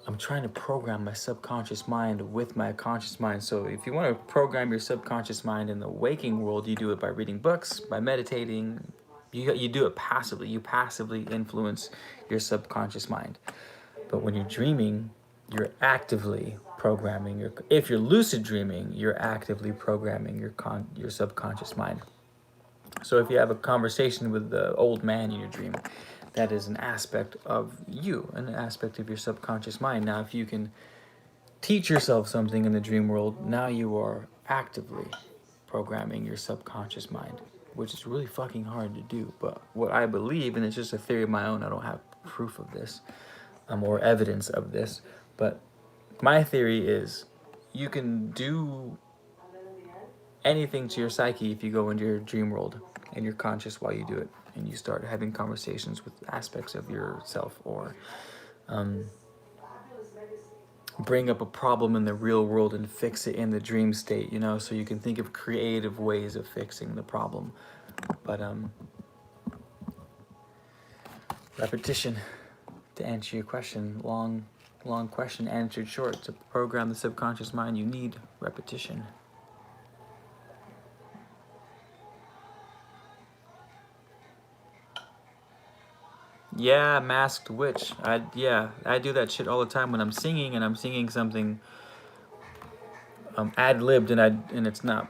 I'm trying to program my subconscious mind with my conscious mind. So if you want to program your subconscious mind in the waking world, you do it by reading books, by meditating. You do it passively. You passively influence your subconscious mind. But when you're dreaming, you're actively programming if you're lucid dreaming, you're actively programming your subconscious mind. So if you have a conversation with the old man in your dream, that is an aspect of you, an aspect of your subconscious mind. Now, if you can teach yourself something in the dream world, now you are actively programming your subconscious mind, which is really fucking hard to do. But what I believe, and it's just a theory of my own, I don't have proof of this or evidence of this, but my theory is you can do anything to your psyche if you go into your dream world and you're conscious while you do it, and you start having conversations with aspects of yourself, or bring up a problem in the real world and fix it in the dream state, so you can think of creative ways of fixing the problem. But repetition, to answer your question, long question answered short. To program the subconscious mind, you need repetition. Yeah, masked witch. I do that shit all the time when I'm singing, and I'm singing something ad-libbed, and it's not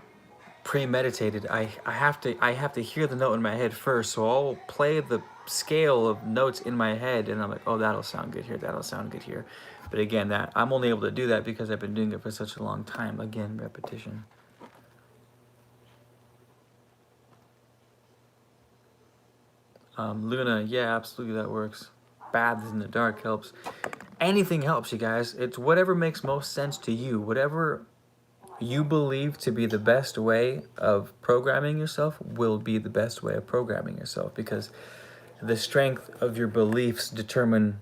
premeditated. I have to hear the note in my head first, so I'll play the scale of notes in my head, and I'm like, oh, that'll sound good here, that'll sound good here. But again, that I'm only able to do that because I've been doing it for such a long time. Again, repetition. Luna, yeah, absolutely, that works. Baths in the dark helps. Anything helps, you guys. It's whatever makes most sense to you. Whatever you believe to be the best way of programming yourself will be the best way of programming yourself, because the strength of your beliefs determine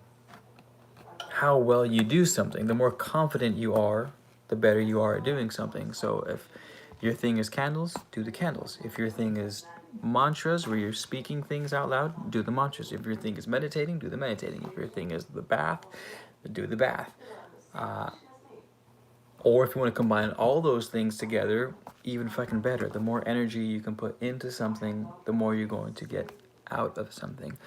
how well you do something. The more confident you are, the better you are at doing something. So if your thing is candles, do the candles. If your thing is mantras where you're speaking things out loud, do the mantras. If your thing is meditating, do the meditating. If your thing is the bath, do the bath. Or if you want to combine all those things together, even fucking better. The more energy you can put into something, the more you're going to get out of something.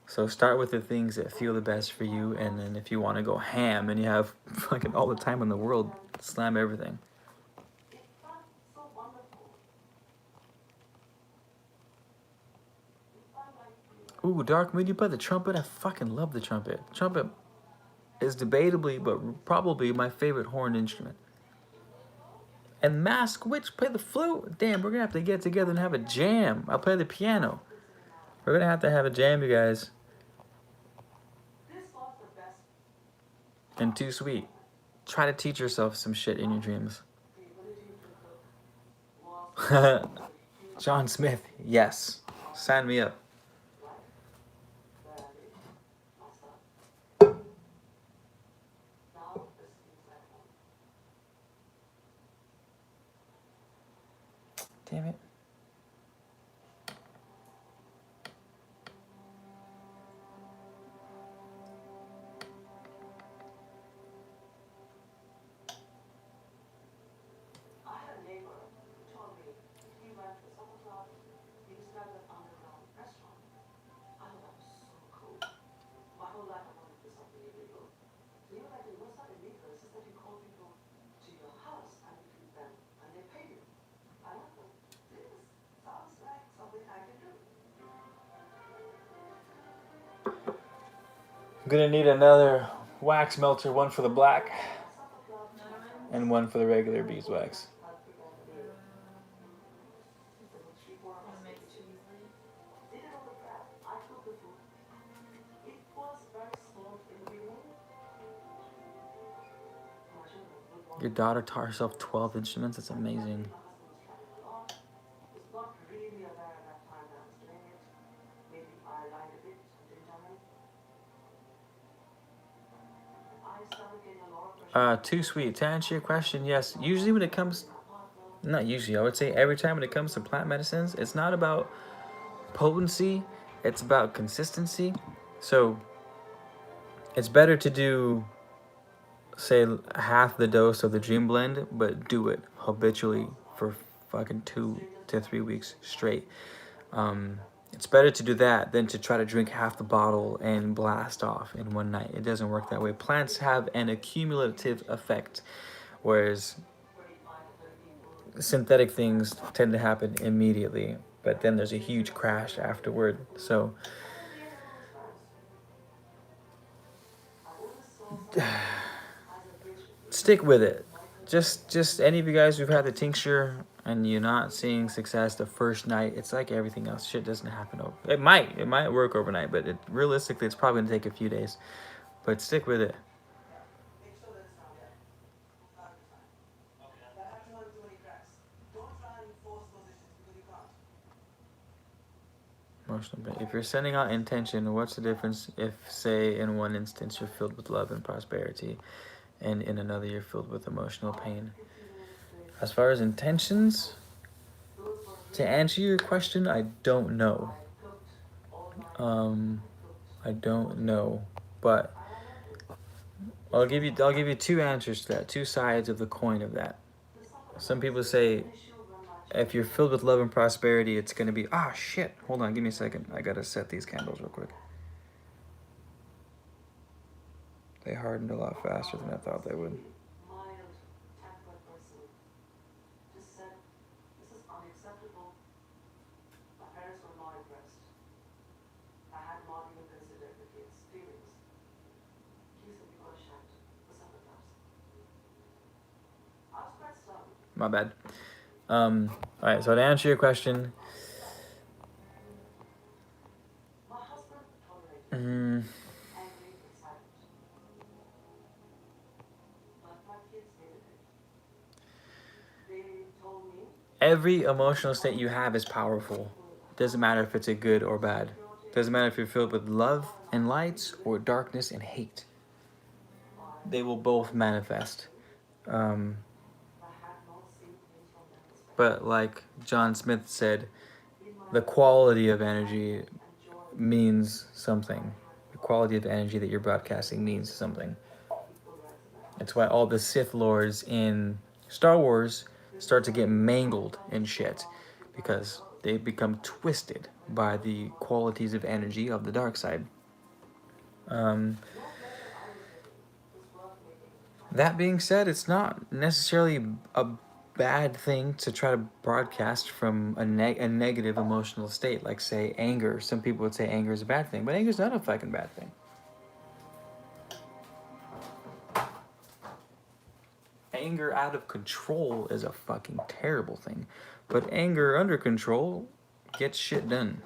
So start with the things that feel the best for you, and then if you want to go ham and you have fucking all the time in the world, slam everything. Ooh, Dark Moon, you play the trumpet? I fucking love the trumpet. Trumpet is debatably, but probably my favorite horn instrument. And Mask Witch play the flute? Damn, we're gonna have to get together and have a jam. I'll play the piano. We're gonna have to have a jam, you guys. And Too Sweet. Try to teach yourself some shit in your dreams. John Smith, yes. Sign me up. Damn it. I'm gonna need another wax melter, one for the black and one for the regular beeswax. Your daughter taught herself 12 instruments. That's amazing. Too Sweet. To answer your question, yes. Usually when it comes, not usually, I would say every time when it comes to plant medicines, it's not about potency, it's about consistency. So it's better to do, say, half the dose of the Dream Blend, but do it habitually for fucking 2 to 3 weeks straight. It's better to do that than to try to drink half the bottle and blast off in one night. It doesn't work that way. Plants have an accumulative effect, whereas synthetic things tend to happen immediately, but then there's a huge crash afterward. So stick with it. Just any of you guys who've had the tincture and you're not seeing success the first night, it's like everything else. Shit doesn't happen over. It might work overnight, but realistically, it's probably gonna take a few days. But stick with it. Emotional pain. If you're sending out intention, what's the difference if, say, in one instance you're filled with love and prosperity, and in another you're filled with emotional pain? As far as intentions, to answer your question, I don't know. I don't know, but I'll give you two answers to that, two sides of the coin of that. Some people say if you're filled with love and prosperity, it's gonna be shit. Hold on, give me a second. I gotta set these candles real quick. They hardened a lot faster than I thought they would. My bad. All right, so to answer your question, every emotional state you have is powerful. Doesn't matter if it's a good or bad. Doesn't matter if you're filled with love and lights or darkness and hate. They will both manifest. But like John Smith said, the quality of energy means something. The quality of energy that you're broadcasting means something. That's why all the Sith Lords in Star Wars start to get mangled and shit, because they become twisted by the qualities of energy of the dark side. Um, that being said, it's not necessarily a bad thing to try to broadcast from a negative emotional state, like, say, anger. Some people would say anger is a bad thing, but anger is not a fucking bad thing. Anger out of control is a fucking terrible thing, but anger under control gets shit done.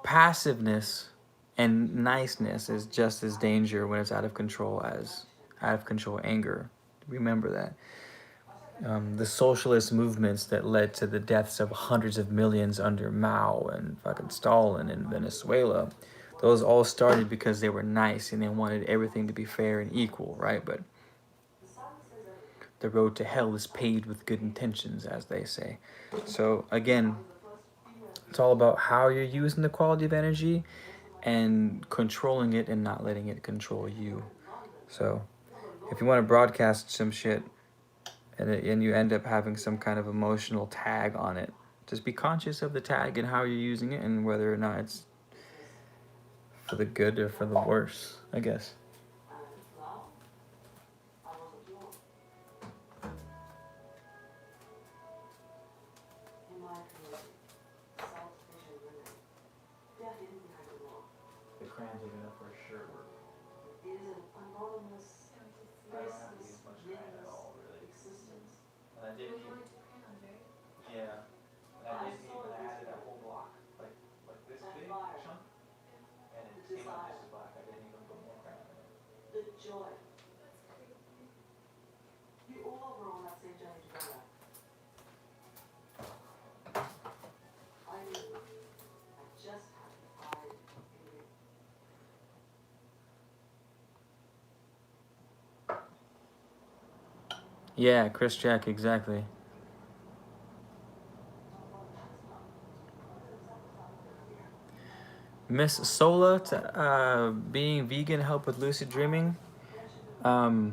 Passiveness and niceness is just as dangerous when it's out of control as out of control anger. Remember that. The socialist movements that led to the deaths of hundreds of millions under Mao and fucking Stalin in Venezuela, those all started because they were nice and they wanted everything to be fair and equal, right? But the road to hell is paved with good intentions, as they say. So again, it's all about how you're using the quality of energy and controlling it and not letting it control you. So if you want to broadcast some shit and you end up having some kind of emotional tag on it, just be conscious of the tag and how you're using it and whether or not it's for the good or for the worse, I guess. The crayons are good enough for a shirt work. It is an anonymous, faceless, nameless existence. And I didn't even, yeah. And I didn't even add a whole block, like this big chunk, and it came out just as black. I didn't even put more crayon in it. The joy. We all were on that same journey together. I knew. I just had to find you. Yeah, Chris Jack, exactly. Miss Sola, being vegan help with lucid dreaming. I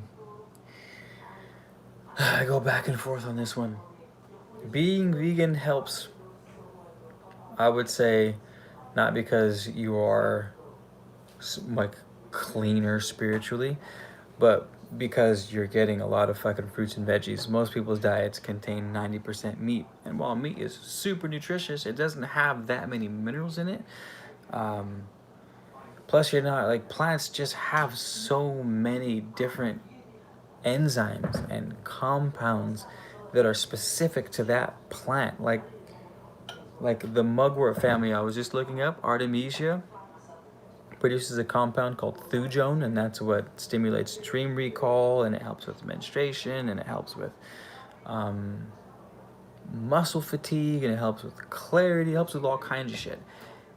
go back and forth on this one. Being vegan helps, I would say, not because you are like cleaner spiritually, but because you're getting a lot of fucking fruits and veggies. Most people's diets contain 90% meat, and while meat is super nutritious, it doesn't have that many minerals in it. Plus, you're not like, plants just have so many different enzymes and compounds that are specific to that plant. Like the mugwort family I was just looking up, Artemisia, produces a compound called thujone, and that's what stimulates dream recall, and it helps with menstruation, and it helps with muscle fatigue, and it helps with clarity, it helps with all kinds of shit.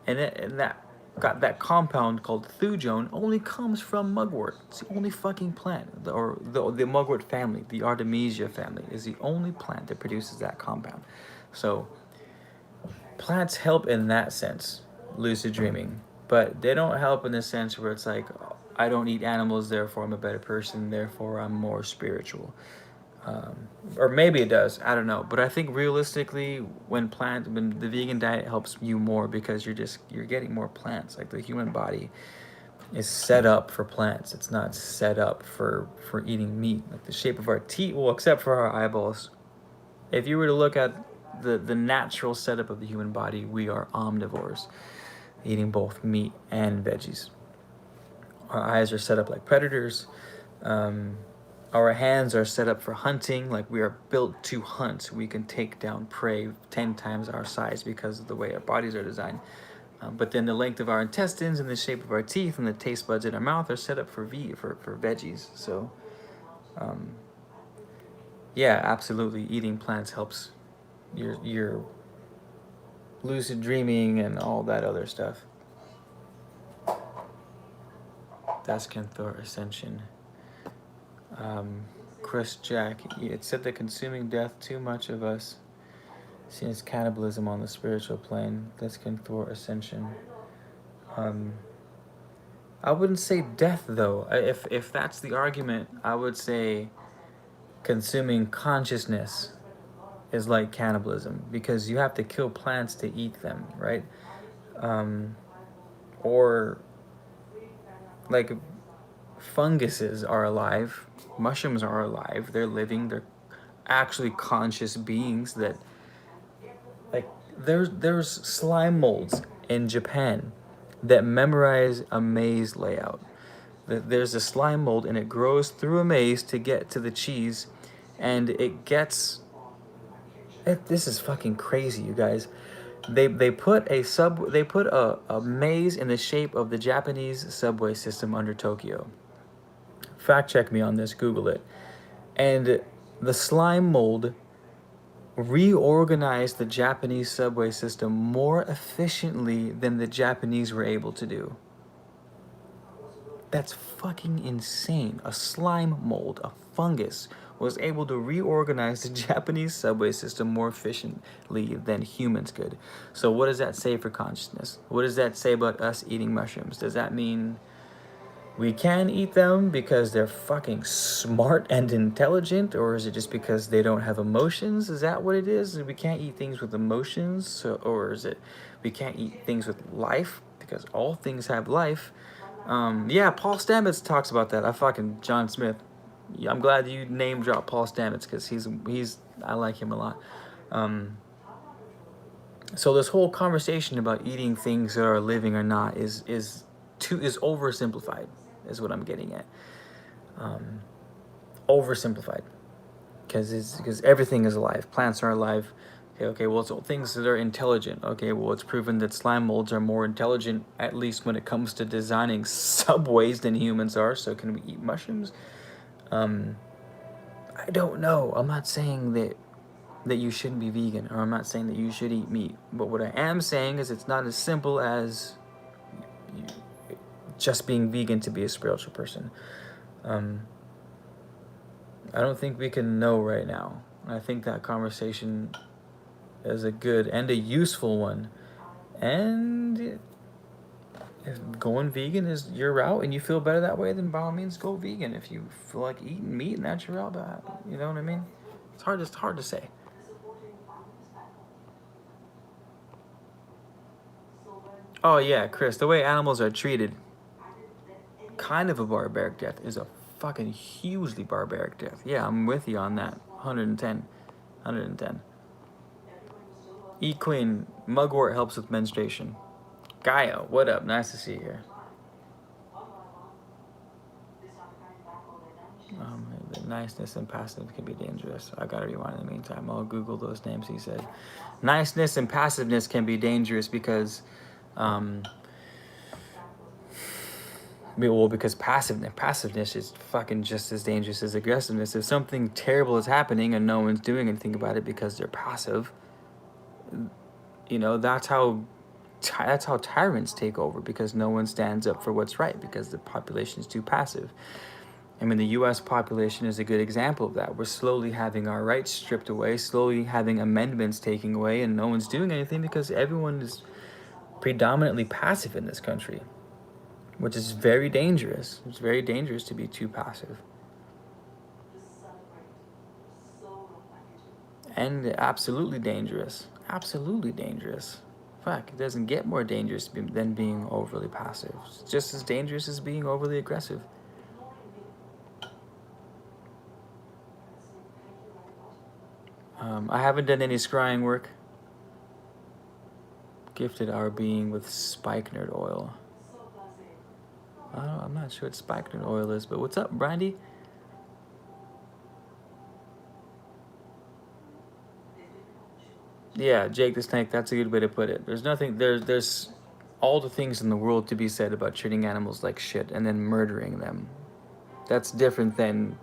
And that compound called thujone only comes from mugwort. It's the only fucking plant, or the mugwort family, the Artemisia family, is the only plant that produces that compound. So plants help in that sense, lucid dreaming, but they don't help in the sense where it's like, I don't eat animals, therefore I'm a better person, therefore I'm more spiritual. Or maybe it does, I don't know. But I think realistically, when the vegan diet helps you more because you're getting more plants. Like, the human body is set up for plants. It's not set up for eating meat. Like, the shape of our teeth, well, except for our eyeballs. If you were to look at the natural setup of the human body, we are omnivores, eating both meat and veggies. Our eyes are set up like predators. Our hands are set up for hunting, like we are built to hunt. We can take down prey 10 times our size because of the way our bodies are designed. But then the length of our intestines and the shape of our teeth and the taste buds in our mouth are set up for veggies. So, yeah, absolutely, eating plants helps your lucid dreaming and all that other stuff. That's Canthor Ascension. Chris Jack, it said that consuming death, too much of us Since cannibalism on the spiritual plane, this can thwart ascension. I wouldn't say death though. If that's the argument, I would say consuming consciousness is like cannibalism because you have to kill plants to eat them, right? Or like funguses are alive, mushrooms are alive, they're living, they're actually conscious beings that like there's slime molds in Japan that memorize a maze layout. There's a slime mold and it grows through a maze to get to the cheese, and it gets this is fucking crazy, you guys. They put a maze in the shape of the Japanese subway system under Tokyo. Fact check me on this, Google it. And the slime mold reorganized the Japanese subway system more efficiently than the Japanese were able to do. That's fucking insane. A slime mold, a fungus, was able to reorganize the Japanese subway system more efficiently than humans could. So what does that say for consciousness? What does that say about us eating mushrooms? Does that mean we can eat them because they're fucking smart and intelligent, or is it just because they don't have emotions? Is that what it is? We can't eat things with emotions, or is it we can't eat things with life because all things have life? Yeah, Paul Stamets talks about that. John Smith. Yeah, I'm glad you name dropped Paul Stamets because he's I like him a lot. So this whole conversation about eating things that are living or not is oversimplified, is what I'm getting at. Oversimplified, because everything is alive. Plants are alive. Okay, well, so things that are intelligent. Okay, well, it's proven that slime molds are more intelligent, at least when it comes to designing subways, than humans are. So can we eat mushrooms? I don't know. I'm not saying that you shouldn't be vegan, or I'm not saying that you should eat meat. But what I am saying is it's not as simple as just being vegan to be a spiritual person. I don't think we can know right now. I think that conversation is a good and a useful one. And if going vegan is your route and you feel better that way, then by all means go vegan. If you feel like eating meat and that's your route, you know what I mean? It's hard to say. Oh yeah, Chris, the way animals are treated, kind of a barbaric death is a fucking hugely barbaric death. Yeah, I'm with you on that. 110. E Queen, mugwort helps with menstruation. Gaia, what up? Nice to see you here. The niceness and passive can be dangerous. I gotta rewind in the meantime. I'll Google those names he said. Niceness and passiveness can be dangerous because because passiveness is fucking just as dangerous as aggressiveness. If something terrible is happening and no one's doing anything about it because they're passive, that's how tyrants take over, because no one stands up for what's right because the population is too passive. I mean, the U.S. population is a good example of that. We're slowly having our rights stripped away, slowly having amendments taken away, and no one's doing anything because everyone is predominantly passive in this country, which is very dangerous. It's very dangerous to be too passive. And absolutely dangerous. Absolutely dangerous. Fuck, it doesn't get more dangerous than being overly passive. It's just as dangerous as being overly aggressive. I haven't done any scrying work. Gifted our being with spikenard oil. I'm not sure what spikenard oil is, but what's up, Brandy? Yeah, Jake the Snake, that's a good way to put it. There's all the things in the world to be said about treating animals like shit and then murdering them. That's different than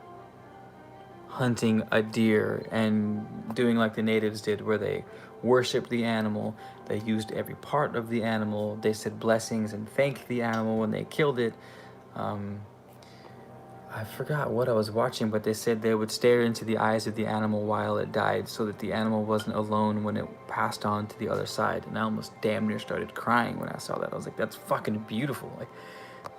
hunting a deer and doing like the natives did, where they worshipped the animal, they used every part of the animal, they said blessings and thanked the animal when they killed it. I forgot what I was watching, but they said they would stare into the eyes of the animal while it died so that the animal wasn't alone when it passed on to the other side. And I almost damn near started crying when I saw that. I was like, that's fucking beautiful. Like,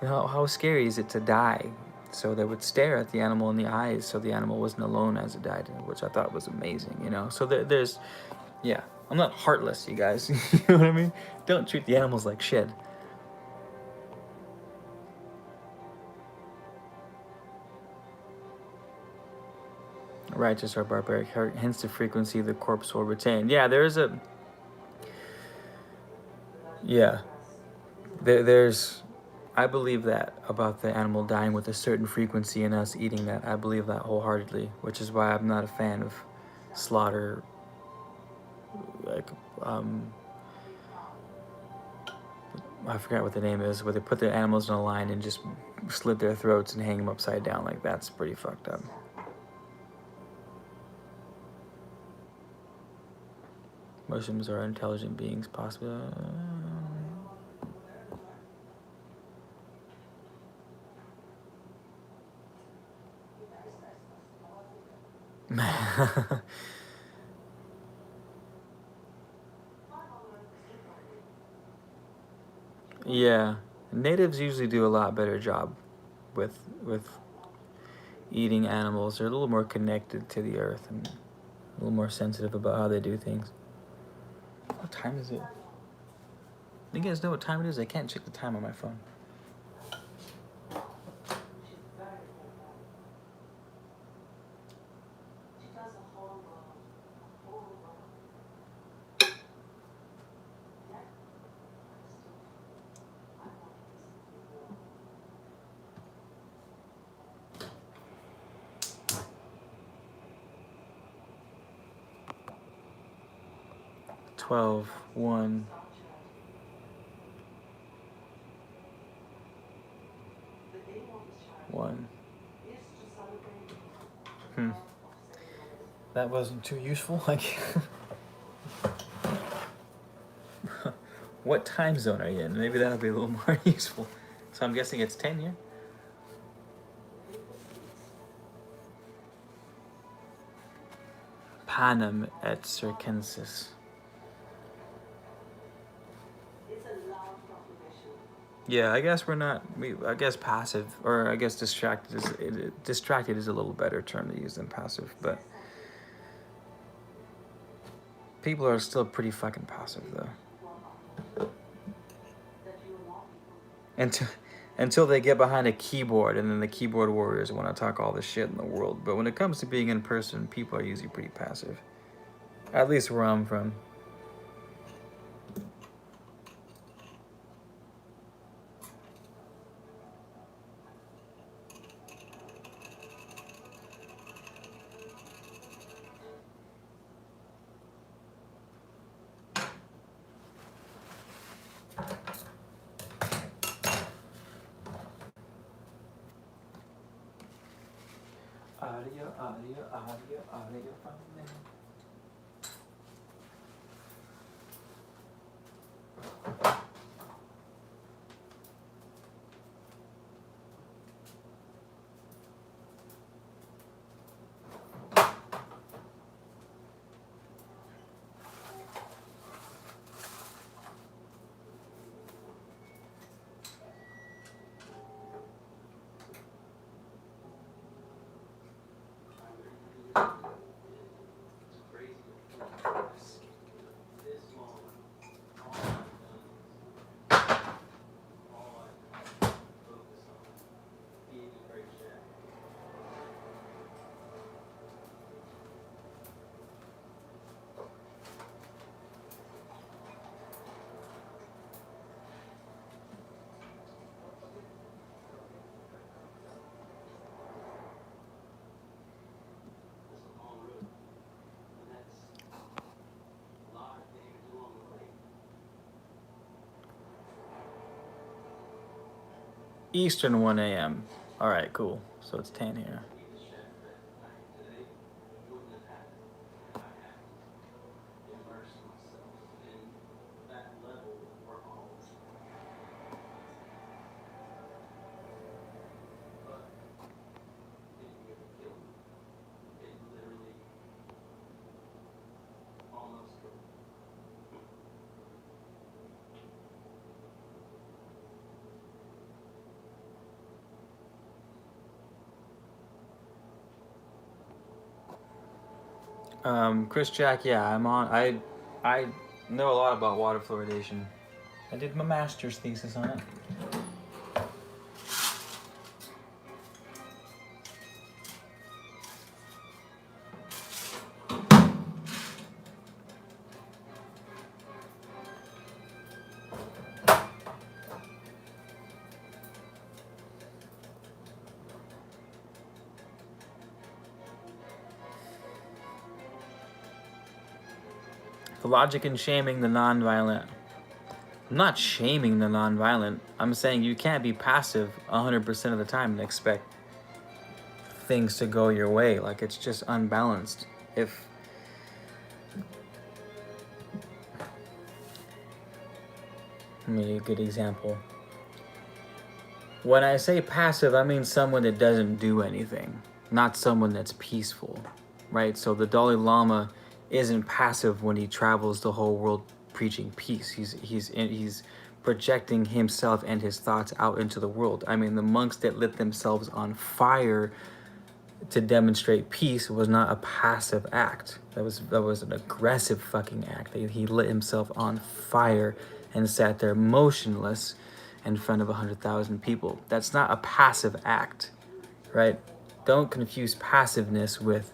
you know, how scary is it to die? So they would stare at the animal in the eyes so the animal wasn't alone as it died, which I thought was amazing, you know? So there's, yeah, I'm not heartless, you guys. You know what I mean? Don't treat the animals like shit. Righteous or barbaric, hence the frequency the corpse will retain. Yeah, there's a, yeah, there's, I believe that about the animal dying with a certain frequency and us eating that. I believe that wholeheartedly, which is why I'm not a fan of slaughter, like, I forgot what the name is, where they put the animals in a line and just slit their throats and hang them upside down. Like, that's pretty fucked up. Muslims are intelligent beings, possibly. Yeah, natives usually do a lot better job with eating animals. They're a little more connected to the earth and a little more sensitive about how they do things. What time is it? You guys know what time it is? I can't check the time on my phone. She does a whole yeah. 12, 1. One. That wasn't too useful. Like, what time zone are you in? Maybe that'll be a little more useful. So I'm guessing it's 10 here. Panem et circenses. It's a loud proclamation. Yeah, I guess we're not. I guess passive, or I guess distracted is a little better term to use than passive. But people are still pretty fucking passive though. Until they get behind a keyboard, and then the keyboard warriors want to talk all the shit in the world. But when it comes to being in person, people are usually pretty passive. At least where I'm from. Audio from there. Eastern 1 a.m. All right, cool. So it's 10 here. Chris Jack, yeah, I'm on. I know a lot about water fluoridation. I did my master's thesis on it. The logic in shaming the nonviolent. I'm not shaming the nonviolent. I'm saying you can't be passive 100% of the time and expect things to go your way. Like, it's just unbalanced. If Let me give you a good example. When I say passive, I mean someone that doesn't do anything, not someone that's peaceful, right? So the Dalai Lama isn't passive when he travels the whole world preaching peace. He's projecting himself and his thoughts out into the world. I mean, the monks that lit themselves on fire to demonstrate peace was not a passive act. That was an aggressive fucking act. He lit himself on fire and sat there motionless in front of 100,000 people. That's not a passive act, right? Don't confuse passiveness with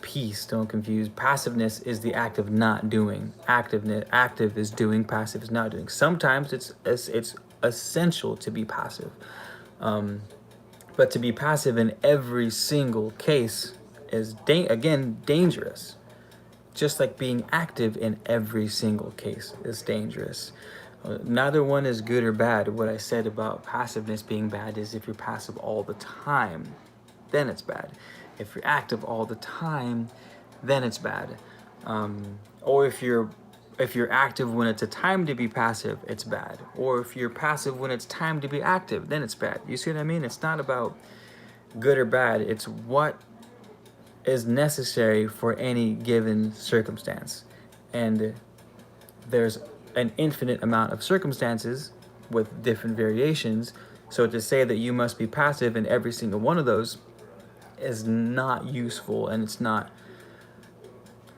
peace. Don't confuse. Passiveness is the act of not doing. Active is doing. Passive is not doing. Sometimes it's essential to be passive, but to be passive in every single case is again dangerous. Just like being active in every single case is dangerous. Neither one is good or bad. What I said about passiveness being bad is if you're passive all the time, then it's bad. If you're active all the time, then it's bad. Or if you're active when it's a time to be passive, it's bad. Or if you're passive when it's time to be active, then it's bad. You see what I mean? It's not about good or bad. It's what is necessary for any given circumstance. And there's an infinite amount of circumstances with different variations. So to say that you must be passive in every single one of those is not useful, and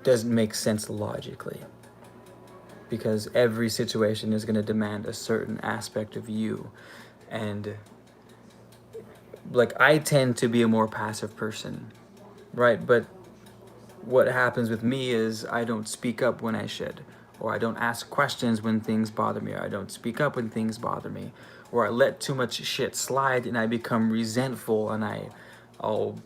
doesn't make sense logically, because every situation is going to demand a certain aspect of you. And like, I tend to be a more passive person, right? But what happens with me is I don't speak up when I should, or I don't ask questions when things bother me, or I don't speak up when things bother me, or I let too much shit slide and I become resentful, and I'll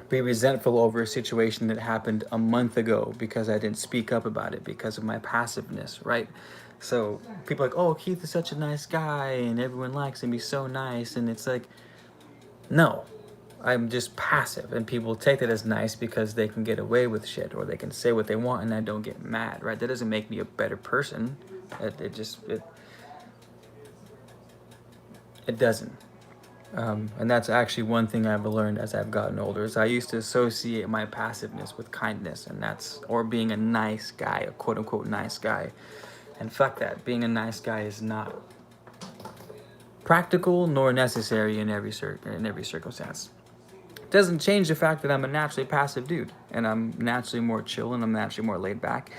be resentful over a situation that happened a month ago because I didn't speak up about it because of my passiveness, right? So people are like, oh, Keith is such a nice guy and everyone likes him, he's so nice. And it's like, no, I'm just passive, and people take that as nice because they can get away with shit, or they can say what they want and I don't get mad, right? That doesn't make me a better person. It doesn't. And that's actually one thing I've learned as I've gotten older, is I used to associate my passiveness with kindness, or being a nice guy, a quote unquote nice guy. And fuck that. Being a nice guy is not practical nor necessary in every circumstance. It doesn't change the fact that I'm a naturally passive dude, and I'm naturally more chill, and I'm naturally more laid back,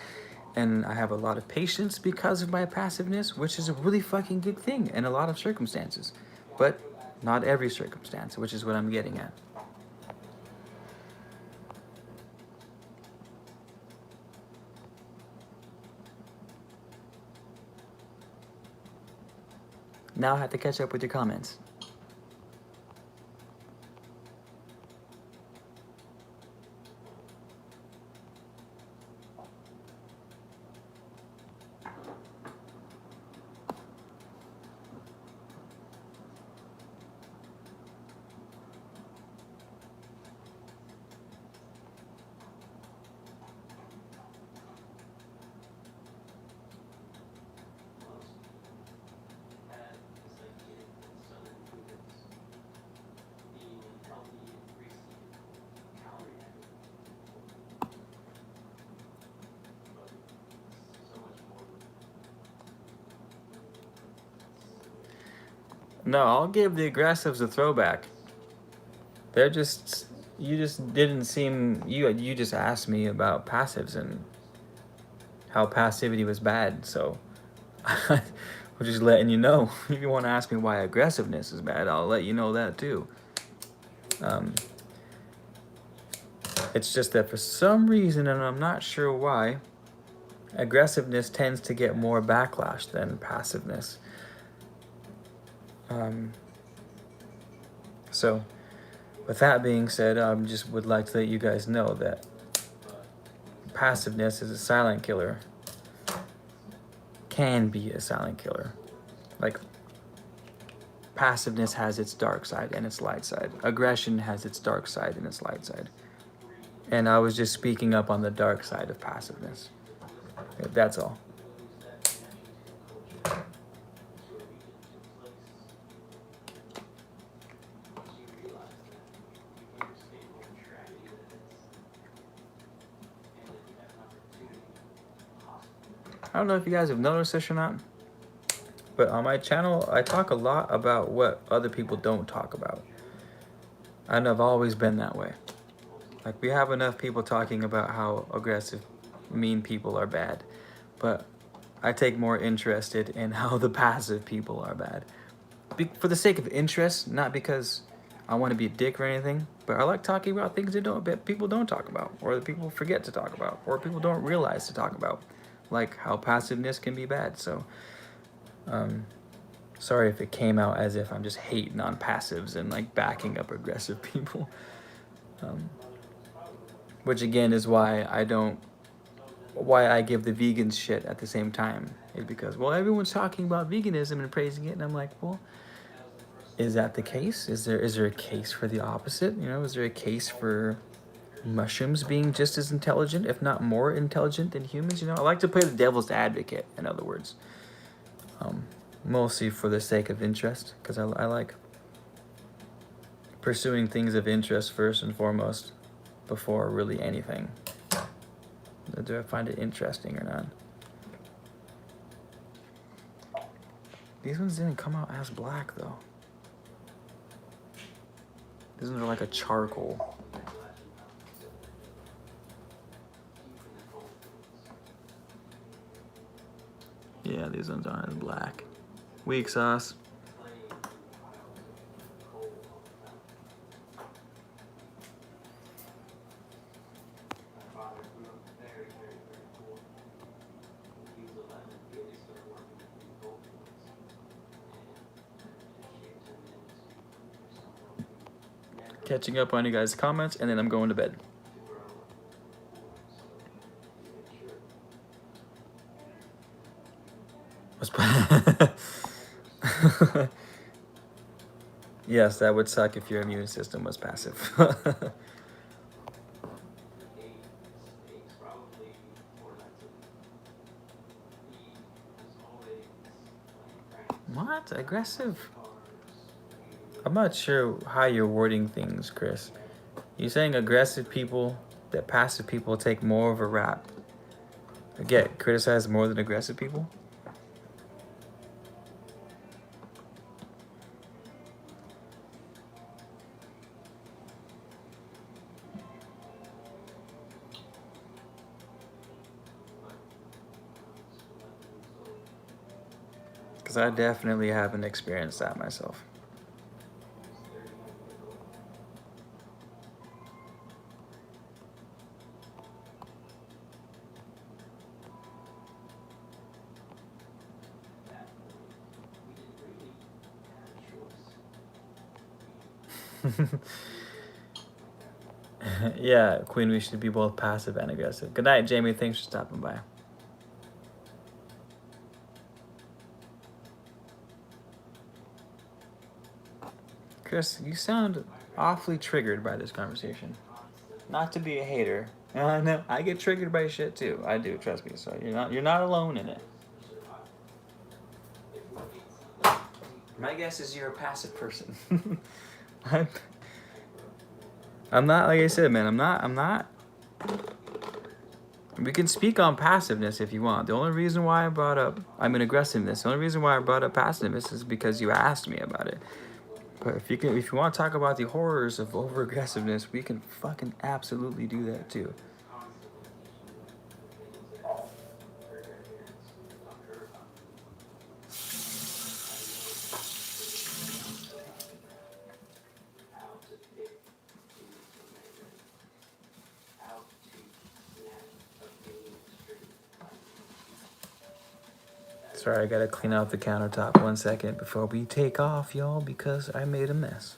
and I have a lot of patience because of my passiveness, which is a really fucking good thing in a lot of circumstances. But not every circumstance, which is what I'm getting at. Now I have to catch up with your comments. No, I'll give the aggressives a throwback. They're just you just didn't seem you just asked me about passives and how passivity was bad. So I'm just letting you know. If you want to ask me why aggressiveness is bad, I'll let you know that too. Um, it's just that for some reason, and I'm not sure why, aggressiveness tends to get more backlash than passiveness. So, with that being said, I just would like to let you guys know that passiveness is a silent killer. Can be a silent killer. Like, passiveness has its dark side and its light side. Aggression has its dark side and its light side. And I was just speaking up on the dark side of passiveness. That's all. I don't know if you guys have noticed this or not, but on my channel, I talk a lot about what other people don't talk about. And I've always been that way. Like, we have enough people talking about how aggressive, mean people are bad, but I take more interested in how the passive people are bad. For the sake of interest, not because I want to be a dick or anything, but I like talking about things that people don't talk about, or that people forget to talk about, or people don't realize to talk about, like how passiveness can be bad. So, sorry if it came out as if I'm just hating on passives and like backing up aggressive people. Which again is why I give the vegans shit at the same time. Is because, well, everyone's talking about veganism and praising it, and I'm like, well, is that the case? Is there a case for the opposite? You know, is there a case for mushrooms being just as intelligent, if not more intelligent than humans? You know, I like to play the devil's advocate, in other words. Mostly for the sake of interest, because I like pursuing things of interest first and foremost before really anything. Do I find it interesting or not? These ones didn't come out as black though. These ones are like a charcoal. Yeah, these ones aren't as black. Weak sauce. Catching up on you guys' comments, and then I'm going to bed. Yes, that would suck if your immune system was passive. What? Aggressive? I'm not sure how you're wording things, Chris. You're saying aggressive people, that passive people take more of a rap, get criticized more than aggressive people? Because I definitely haven't experienced that myself. Yeah, Queen, we should be both passive and aggressive. Good night, Jamie. Thanks for stopping by. Chris, you sound awfully triggered by this conversation. Not to be a hater. No, I get triggered by shit too. I do, trust me. So you're not alone in it. My guess is you're a passive person. I'm not, like I said, man, I'm not. We can speak on passiveness if you want. The only reason why I brought up, aggressiveness. The only reason why I brought up passiveness is because you asked me about it. But if you want to talk about the horrors of over aggressiveness, we can fucking absolutely do that too. Sorry, I gotta clean out the countertop 1 second before we take off, y'all, because I made a mess.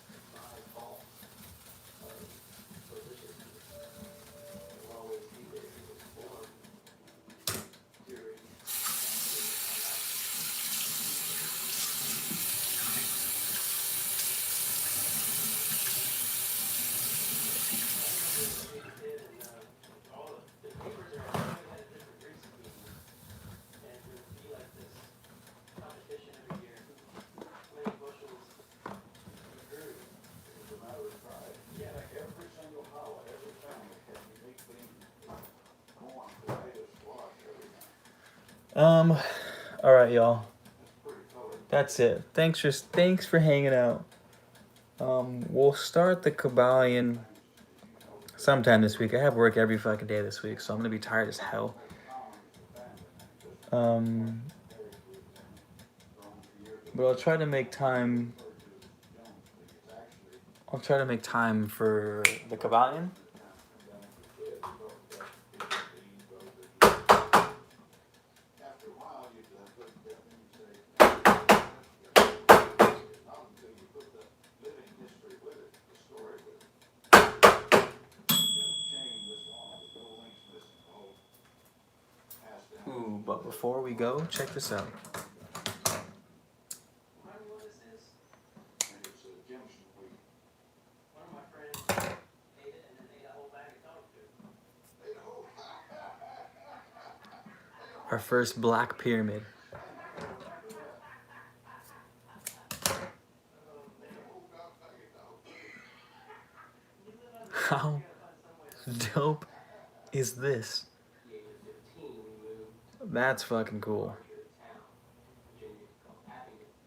All right, y'all. That's it. Thanks for hanging out. We'll start the Kabbalion sometime this week. I have work every fucking day this week, so I'm gonna be tired as hell. But I'll try to make time. I'll try to make time for the Kabbalion. Ooh, but before we go, check this out. Our first black pyramid. How dope is this? That's fucking cool.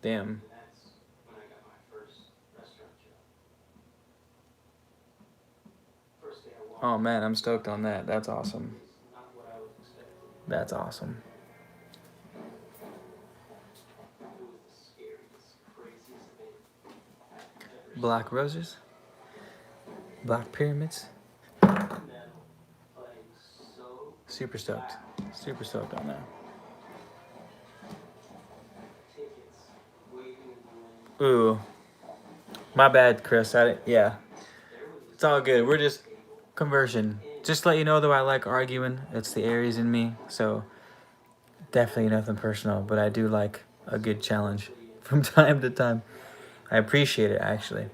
Damn. Oh man, I'm stoked on that. That's awesome. That's awesome. Black roses, black pyramids. Super stoked. Super stoked on that. Ooh. My bad, Chris. Yeah. It's all good. We're just conversion. Just to let you know, though, I like arguing. It's the Aries in me. So definitely nothing personal. But I do like a good challenge from time to time. I appreciate it, actually.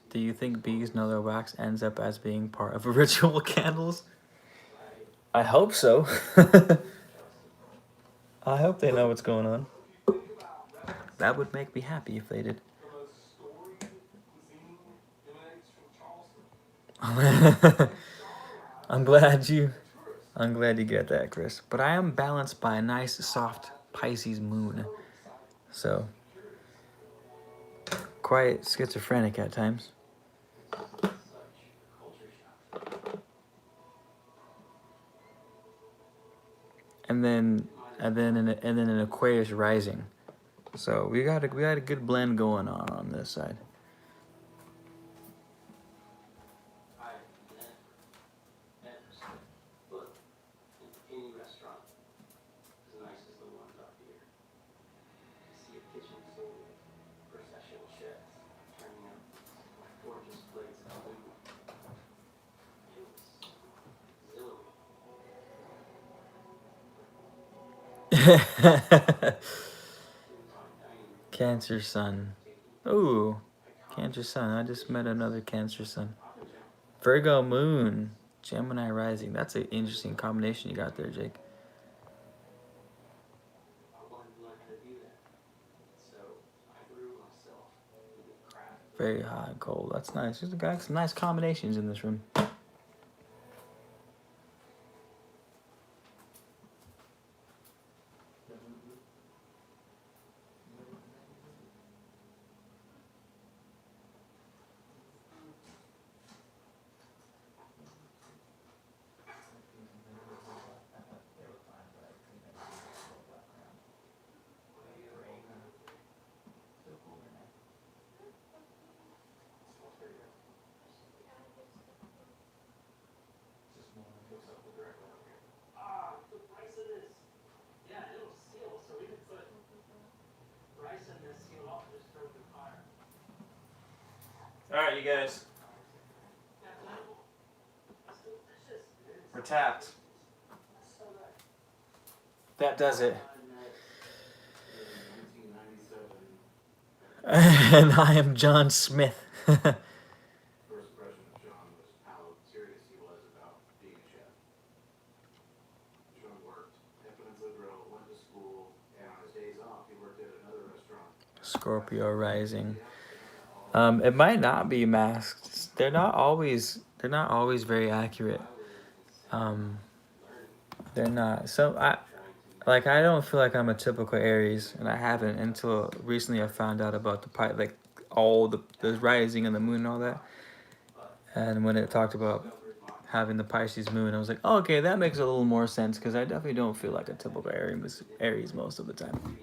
Do you think bees know their wax ends up as being part of ritual candles? I hope so. I hope they know what's going on. That would make me happy if they did. I'm glad you get that, Chris. But I am balanced by a nice, soft Pisces moon. So, quite schizophrenic at times. And then an Aquarius rising. So we got a good blend going on this side. Cancer Sun. Ooh, Cancer Sun. I just met another Cancer Sun. Virgo Moon. Gemini Rising. That's an interesting combination you got there, Jake. Very hot and cold. That's nice. There's got some nice combinations in this room. The price of this. Yeah, it'll seal, so we can put rice in this, seal off, and just throw it in the fire. All right, you guys. That's delicious. We're tapped. That's so good. That does it. And I am John Smith. First impression of John was how serious he was about being a chef. John worked at Peninsula Grill, went to school, and on his days off, he worked at another restaurant. Scorpio Rising. It might not be masks. They're not always very accurate. They're not. So I don't feel like I'm a typical Aries, and I haven't until recently. I found out about all the rising and the moon and all that. And when it talked about having the Pisces moon, I was like, oh, okay, that makes a little more sense, because I definitely don't feel like a typical Aries most of the time.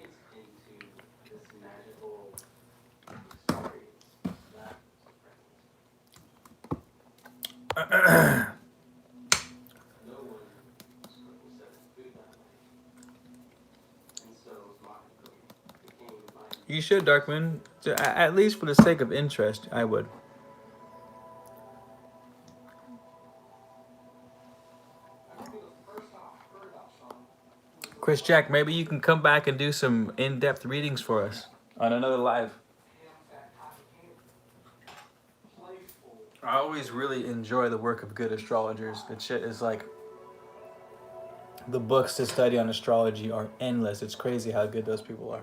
You should, Dark Moon. At least for the sake of interest, I would. Chris Jack, maybe you can come back and do some in-depth readings for us on another live. I always really enjoy the work of good astrologers. That shit is like, the books to study on astrology are endless. It's crazy how good those people are.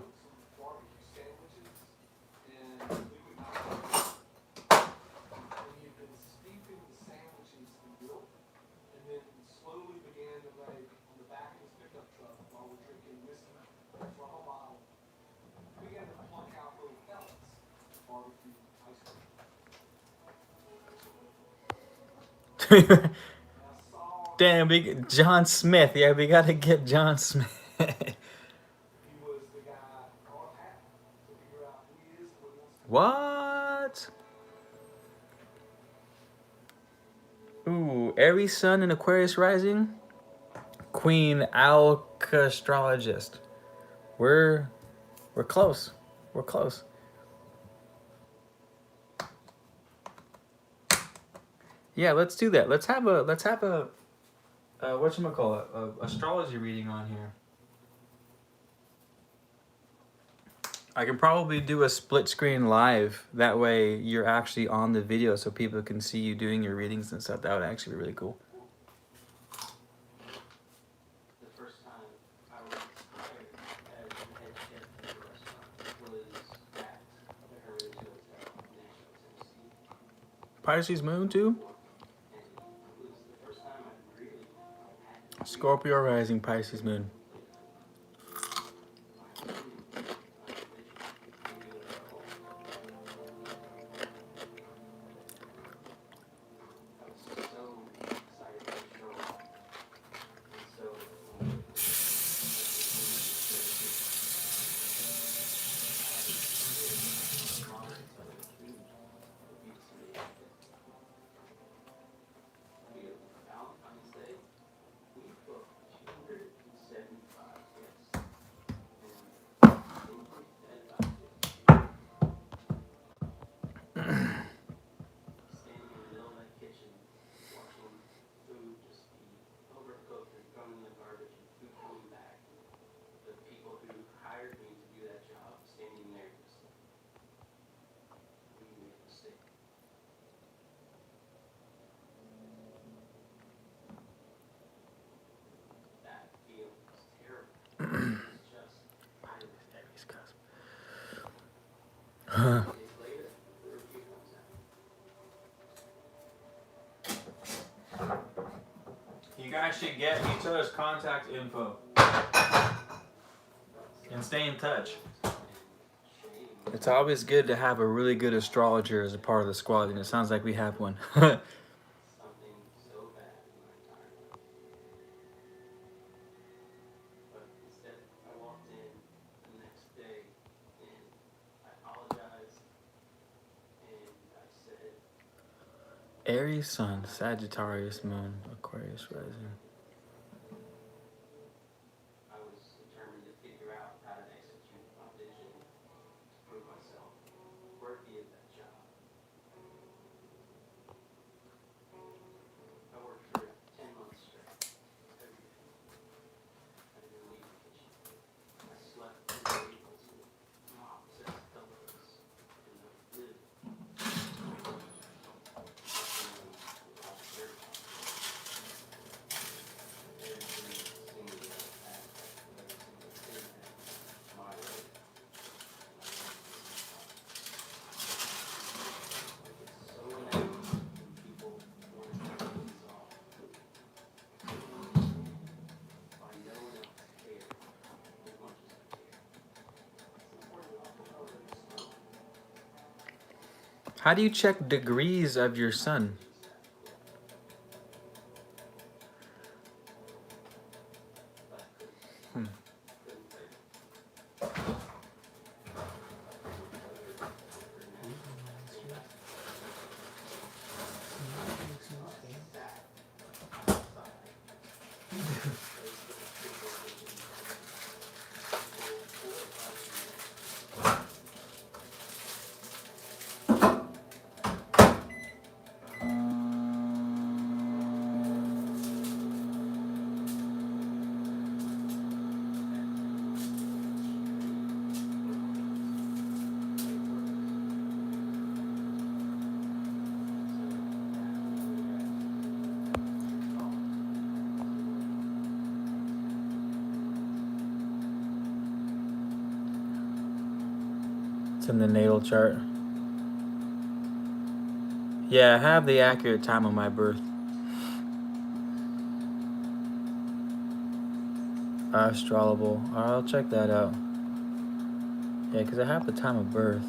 Damn, John Smith. Yeah, we gotta get John Smith. What? Ooh, Aries Sun and Aquarius Rising. Queen Alcastrologist. We're close. We're close. Yeah, let's do that. Let's have a whatchamacallit, astrology reading on here. I can probably do a split screen live. That way you're actually on the video so people can see you doing your readings and stuff. That would actually be really cool. The first time I was hired as the head chef at the restaurant was at the Heritage Hotel in Nashville, Tennessee. Pisces moon too? And it was the first time I really had Scorpio rising, Pisces moon. You guys should get each other's contact info and stay in touch. It's always good to have a really good astrologer as a part of the squad, and it sounds like we have one. Aries Sun, Sagittarius Moon, Aquarius Rising. How do you check degrees of your sun? It's in the natal chart. Yeah, I have the accurate time of my birth. Astrolable. I'll check that out. Yeah, because I have the time of birth.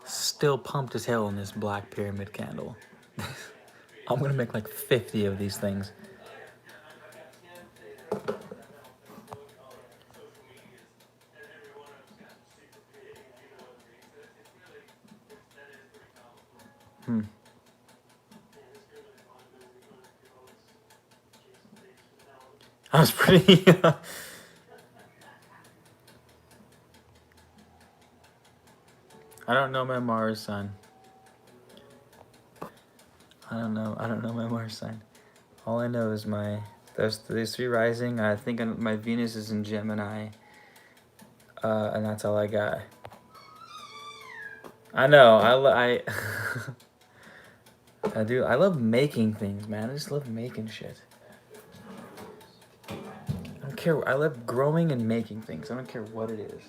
Still pumped as hell in this black pyramid candle. I'm gonna make like 50 of these things. I was pretty. I don't know my Mars sign. I don't know my Mars sign. All I know is there's 3 rising. I think my Venus is in Gemini. And that's all I got. I know. I I do. I love making things, man. I just love making shit. I don't care. I love growing and making things. I don't care what it is.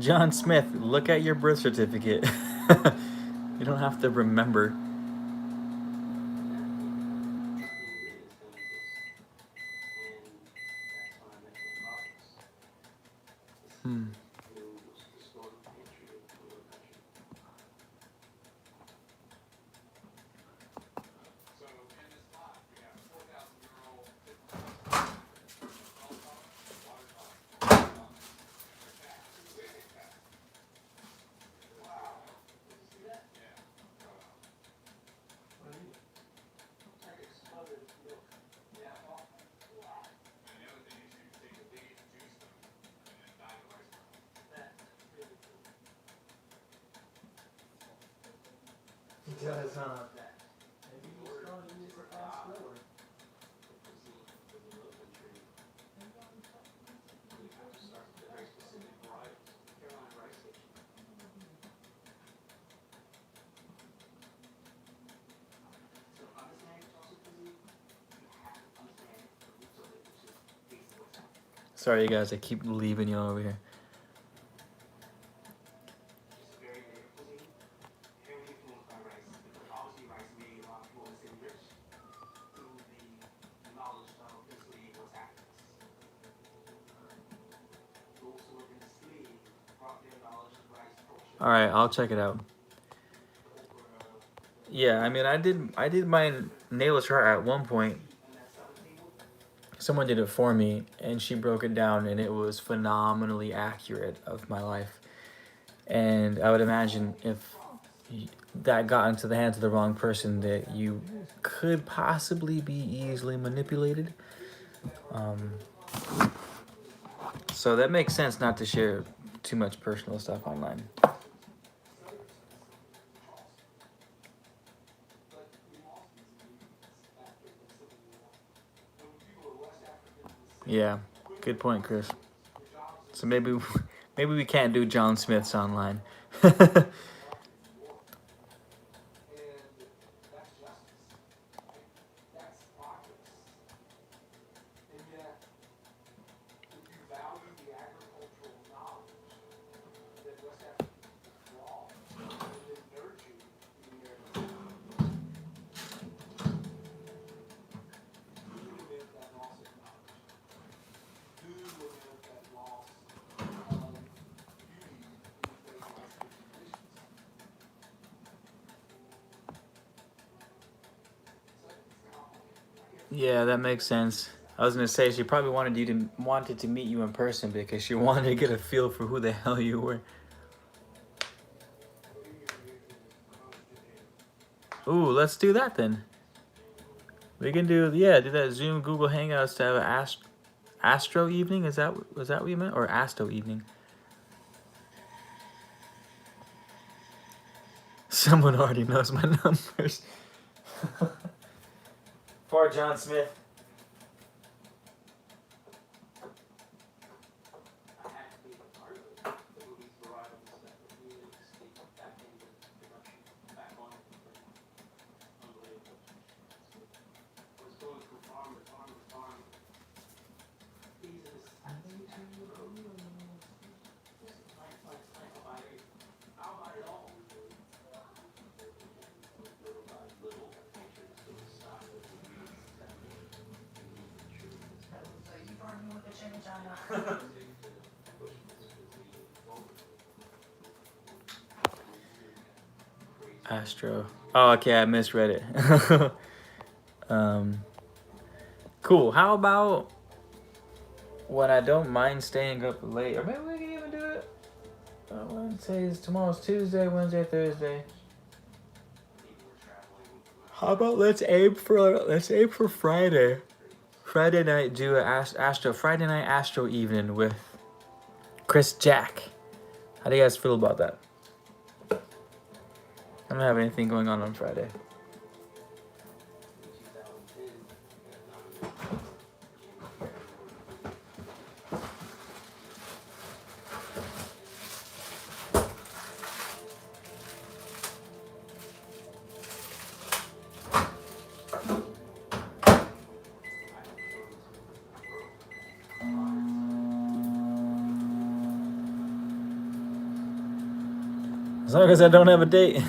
John Smith, look at your birth certificate. You don't have to remember. Hmm. So in this pot, we have 4,000-year-old water Wow. Did you see that? Yeah. What is it? Like exploded milk. Yeah. And the other thing is you take the leaves, juice them, and then dye the rice brown. That's really cool. He does, huh? Maybe he's calling you for Astro. Very specific varieties. Carolina rice station. So understanding social physique, you have to understand the roots of it, which is basically what's happening. Sorry, you guys. I keep leaving you over here. It's a very native cuisine, heavily influenced by rice, because obviously rice made a lot of people in the city rich through the knowledge of basically what's happening. Those who were enslaved brought their knowledge of rice culture. All right, I'll check it out. Yeah, I mean, I did my natal chart at one point. Someone did it for me, and she broke it down, and it was phenomenally accurate of my life. And I would imagine if that got into the hands of the wrong person, that you could possibly be easily manipulated. So that makes sense not to share too much personal stuff online. Yeah, good point, Chris. So maybe we can't do John Smith's online. Yeah, that makes sense. I was gonna say she probably wanted to meet you in person because she wanted to get a feel for who the hell you were. Ooh, let's do that then. We can do that Zoom Google Hangouts to have an Astro evening. Was that what you meant, or Asto evening? Someone already knows my numbers. Poor John Smith. Astro. Oh, okay, I misread it. Cool. How about when I don't mind staying up late, or maybe we can even do it. Tomorrow's Tuesday, Wednesday, Thursday. How about let's aim for Friday. Friday night, do a Friday night Astro evening with Chris Jack. How do you guys feel about that? I don't have anything going on Friday. As long as I don't have a date.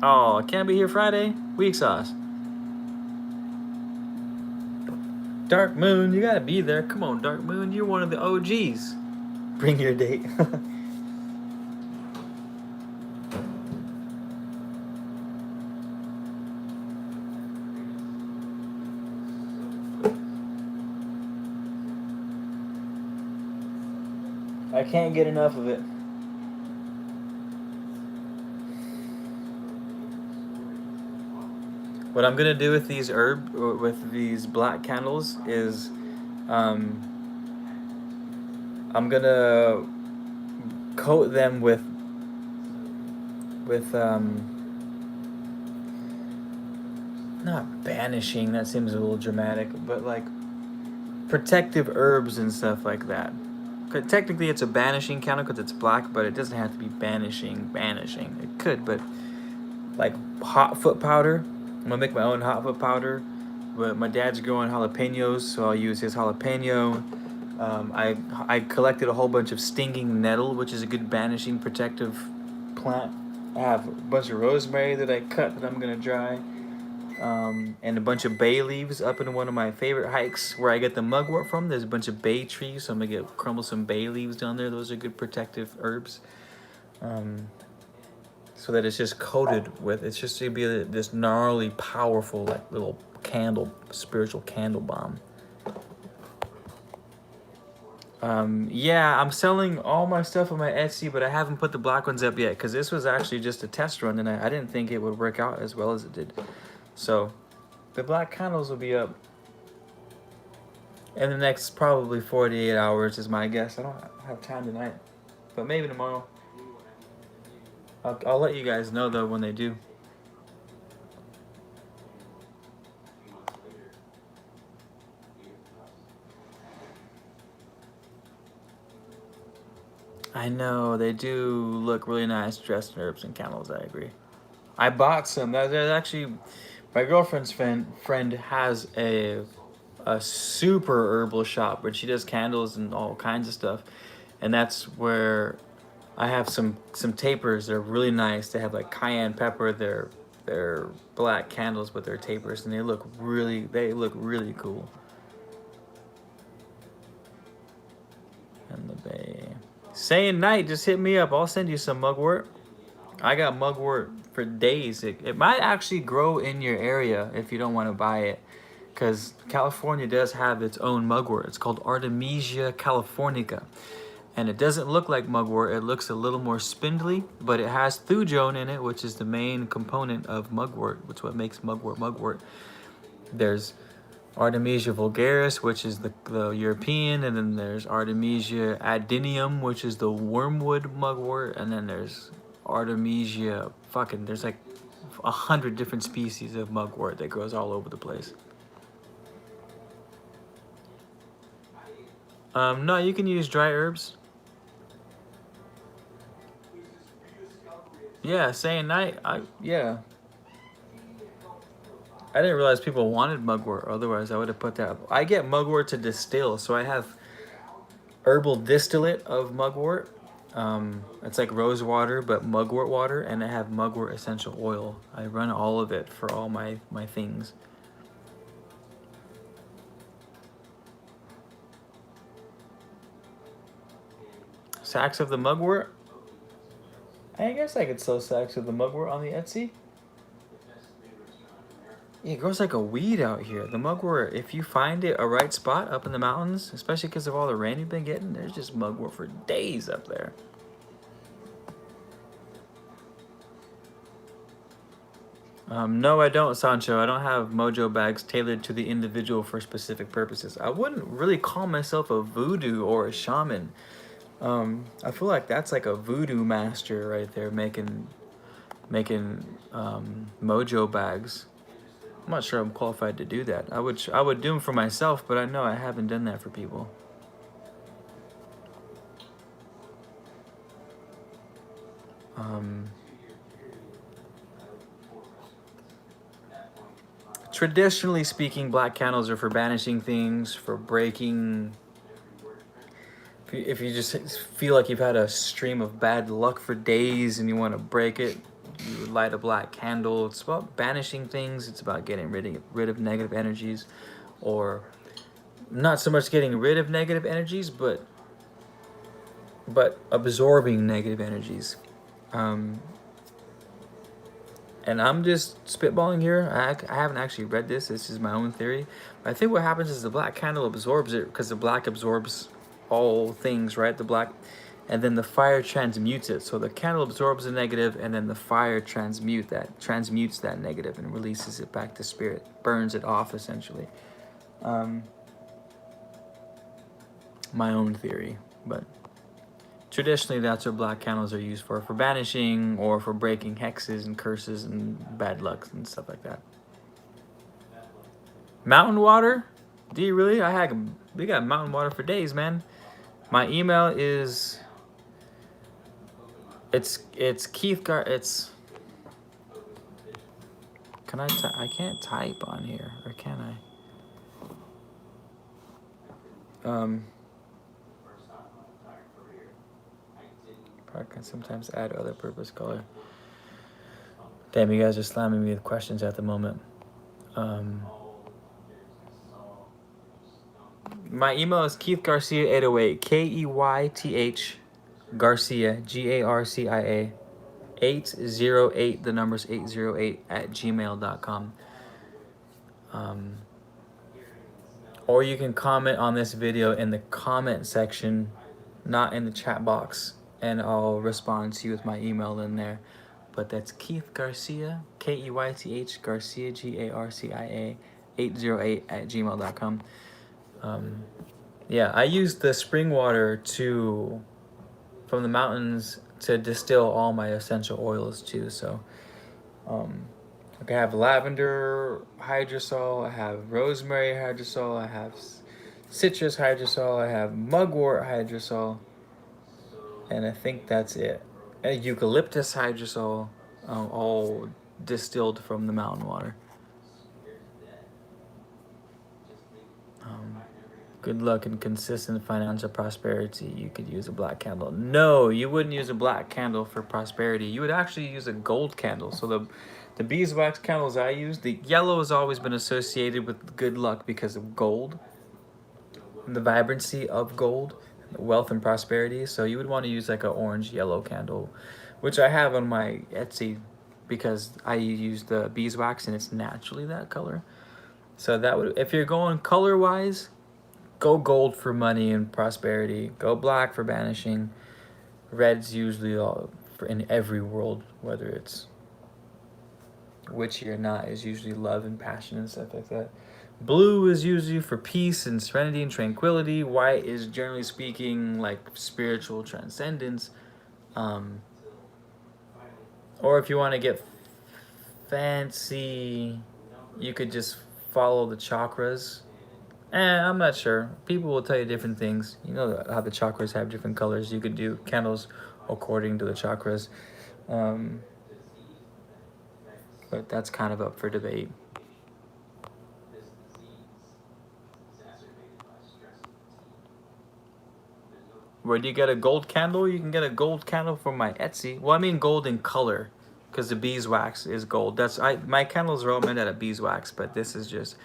Oh, can't be here Friday? Weak sauce. Dark Moon, you gotta be there. Come on, Dark Moon, you're one of the OGs. Bring your date. I can't get enough of it. What I'm gonna do with these black candles is, um, I'm gonna coat them with not banishing. That seems a little dramatic, but like protective herbs and stuff like that. Technically, it's a banishing candle because it's black, but it doesn't have to be banishing. It could, but like hot foot powder. I'm gonna make my own hot foot powder. But my dad's growing jalapenos, so I'll use his jalapeno. I collected a whole bunch of stinging nettle, which is a good banishing protective plant. I have a bunch of rosemary that I cut that I'm gonna dry. And a bunch of bay leaves up in one of my favorite hikes where I get the mugwort from. There's a bunch of bay trees, so I'm gonna crumble some bay leaves down there. Those are good protective herbs. So that it's just coated with, it's just to be this gnarly, powerful, like little candle, spiritual candle bomb. Yeah, I'm selling all my stuff on my Etsy, but I haven't put the black ones up yet because this was actually just a test run, and I didn't think it would work out as well as it did. So the black candles will be up in the next probably 48 hours is my guess. I don't have time tonight, but maybe tomorrow. I'll let you guys know though when they do. I know they do look really nice dressed in herbs and candles. I agree. I bought some. There's actually my girlfriend's friend has a super herbal shop where she does candles and all kinds of stuff, and that's where I have some tapers. They're really nice. They have like cayenne pepper. They're black candles, but they're tapers, and they look really cool. And the bay. Saying night, just hit me up. I'll send you some mugwort. I got mugwort for days. It might actually grow in your area if you don't want to buy it, because California does have its own mugwort. It's called Artemisia californica. And it doesn't look like mugwort. It looks a little more spindly, but it has thujone in it, which is the main component of mugwort, which is what makes mugwort. There's Artemisia vulgaris, which is the European, and then there's Artemisia adenium, which is the wormwood mugwort, and then there's Artemisia there's like 100 different species of mugwort that grows all over the place. No, you can use dry herbs. Yeah, saying night. Yeah. I didn't realize people wanted mugwort. Otherwise, I would have put that. I get mugwort to distill, so I have herbal distillate of mugwort. It's like rose water, but mugwort water, and I have mugwort essential oil. I run all of it for all my things. Sacks of the mugwort. I guess I could sell sacks of the mugwort on the Etsy. Yeah, it grows like a weed out here. The mugwort, if you find it a right spot up in the mountains, especially because of all the rain we've been getting, there's just mugwort for days up there. No, I don't, Sancho. I don't have mojo bags tailored to the individual for specific purposes. I wouldn't really call myself a voodoo or a shaman. I feel like that's like a voodoo master right there making mojo bags. I'm not sure I'm qualified to do that. I would do them for myself, but I know I haven't done that for people. Traditionally speaking, black candles are for banishing things, for breaking if you just feel like you've had a stream of bad luck for days and you want to break it, you would light a black candle. It's about banishing things. It's about getting rid of negative energies, or not so much getting rid of negative energies, but absorbing negative energies. Um, and I'm just spitballing here. I haven't actually read this. This is my own theory. But I think what happens is the black candle absorbs it, because the black absorbs all things, right? The black, and then the fire transmutes it. So the candle absorbs the negative, and then the fire transmutes that negative and releases it back to spirit, burns it off essentially. My own theory, but traditionally that's what black candles are used for banishing or for breaking hexes and curses and bad luck and stuff like that. Mountain water? Do you really? We got mountain water for days, man. My email is it's it's can I can't type on here, or can I? I can sometimes add other purpose color. Damn, you guys are slamming me with questions at the moment. My email is KeithGarcia808, KEYTH Garcia, GARCIA 808, the number's 808 at gmail.com. Or you can comment on this video in the comment section, not in the chat box, and I'll respond to you with my email in there. But that's Keith Garcia, KEYTH Garcia, GARCIA 808 at gmail.com. Yeah, I use the spring water from the mountains to distill all my essential oils too. So like I have lavender hydrosol, I have rosemary hydrosol, I have citrus hydrosol, I have mugwort hydrosol, and I think that's it. Eucalyptus hydrosol, all distilled from the mountain water. Good luck and consistent financial prosperity. You could use a black candle. No, you wouldn't use a black candle for prosperity. You would actually use a gold candle. So the beeswax candles I use, the yellow has always been associated with good luck because of gold, and the vibrancy of gold, wealth and prosperity. So you would want to use like an orange yellow candle, which I have on my Etsy because I use the beeswax and it's naturally that color. So that would, if you're going color wise, go gold for money and prosperity. Go black for banishing. Red's usually all in every world, whether it's witchy or not, is usually love and passion and stuff like that. Blue is usually for peace and serenity and tranquility. White is generally speaking like spiritual transcendence. Or if you want to get fancy, you could just follow the chakras. I'm not sure. People will tell you different things. You know how the chakras have different colors. You could do candles according to the chakras. But that's kind of up for debate. Where do you get a gold candle? You can get a gold candle from my Etsy. Well, I mean gold in color, because the beeswax is gold. My candles are all made out of beeswax, but this is just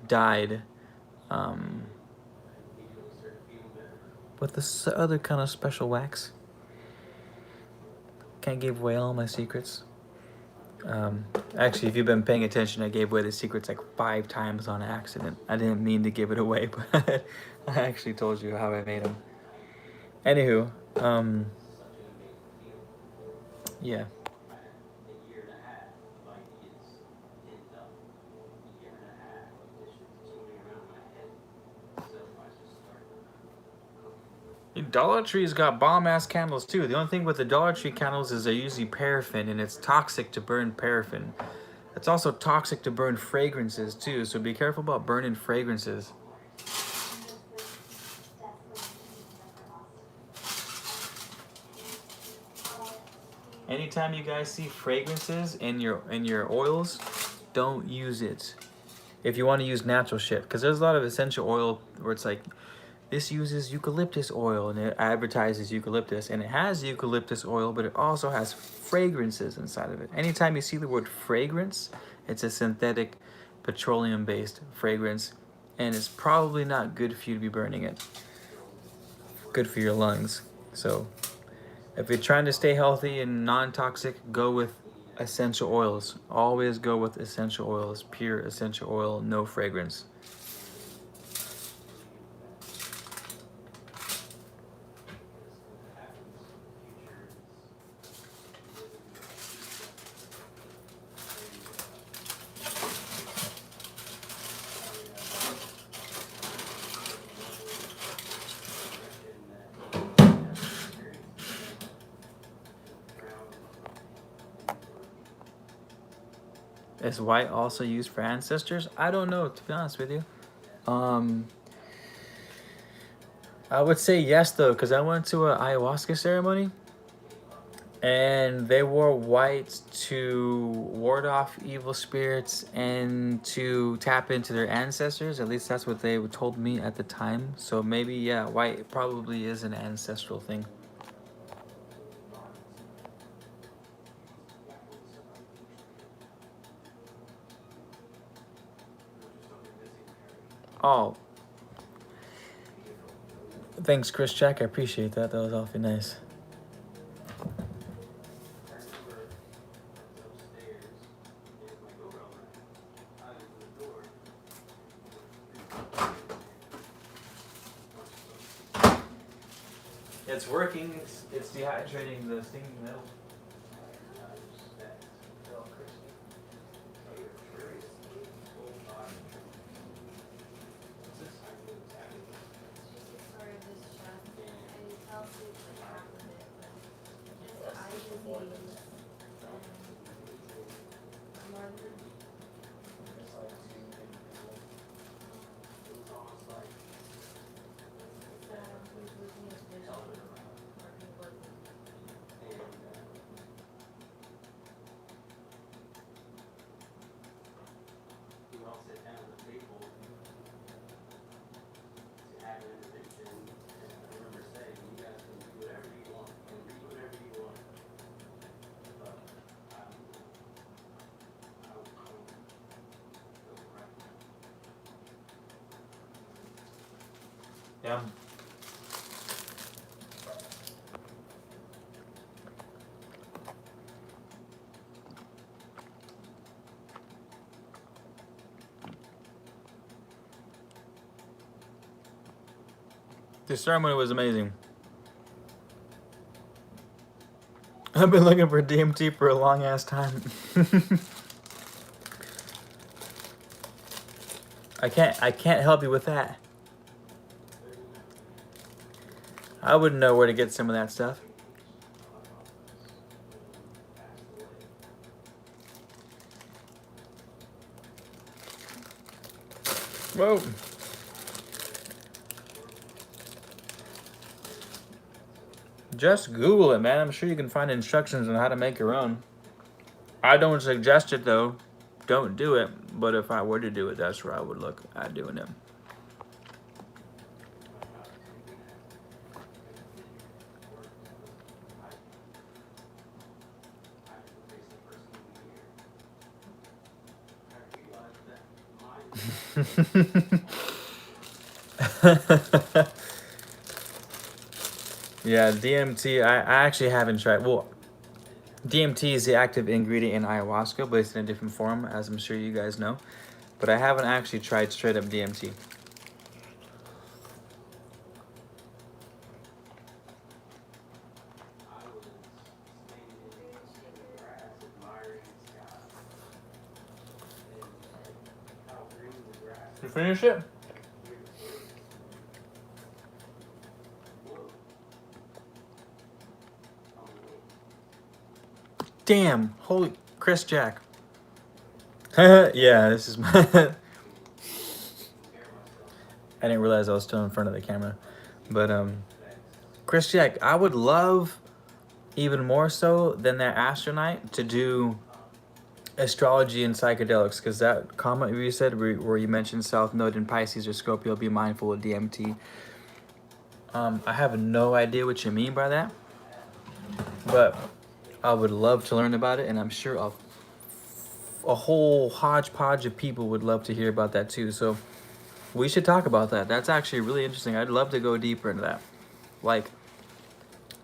dyed with this other kind of special wax. Can't give away all my secrets. Actually, if you've been paying attention, I gave away the secrets like 5 times on accident. I didn't mean to give it away, but I actually told you how I made them. Anywho, yeah. Dollar Tree's got bomb-ass candles too. The only thing with the Dollar Tree candles is they're usually paraffin, and it's toxic to burn paraffin. It's also toxic to burn fragrances too, so be careful about burning fragrances. Anytime you guys see fragrances in your oils, don't use it. If you want to use natural shit, because there's a lot of essential oil where it's like this uses eucalyptus oil, and it advertises eucalyptus, and it has eucalyptus oil, but it also has fragrances inside of it. Anytime you see the word fragrance, it's a synthetic petroleum-based fragrance, and it's probably not good for you to be burning it. Good for your lungs. So if you're trying to stay healthy and non-toxic, go with essential oils. Always go with essential oils, pure essential oil, no fragrance. Is white also used for ancestors? I don't know, to be honest with you. I would say yes though, because I went to an ayahuasca ceremony, and they wore white to ward off evil spirits and to tap into their ancestors. At least that's what they told me at the time. So maybe, yeah, white probably is an ancestral thing. Oh, thanks, Chris Jack. I appreciate that. That was awfully nice. It's working. It's dehydrating the stinging metal. Yeah. The ceremony was amazing. I've been looking for DMT for a long ass time. I can't help you with that. I wouldn't know where to get some of that stuff. Whoa. Just Google it, man. I'm sure you can find instructions on how to make your own. I don't suggest it though. Don't do it. But if I were to do it, that's where I would look at doing it. Yeah, DMT, I actually haven't tried. Well, DMT is the active ingredient in ayahuasca, but it's in a different form, as I'm sure you guys know. But I haven't actually tried straight up DMT. You finish it? Damn, holy Chris Jack. Yeah, this is my I didn't realize I was still in front of the camera. But Chris Jack, I would love, even more so than that astronaut, to do astrology and psychedelics, because that comment you said where you mentioned South Node in Pisces or Scorpio, be mindful of DMT. I have no idea what you mean by that, but I would love to learn about it, and I'm sure a whole hodgepodge of people would love to hear about that too. So we should talk about that. That's actually really interesting. I'd love to go deeper into that. Like,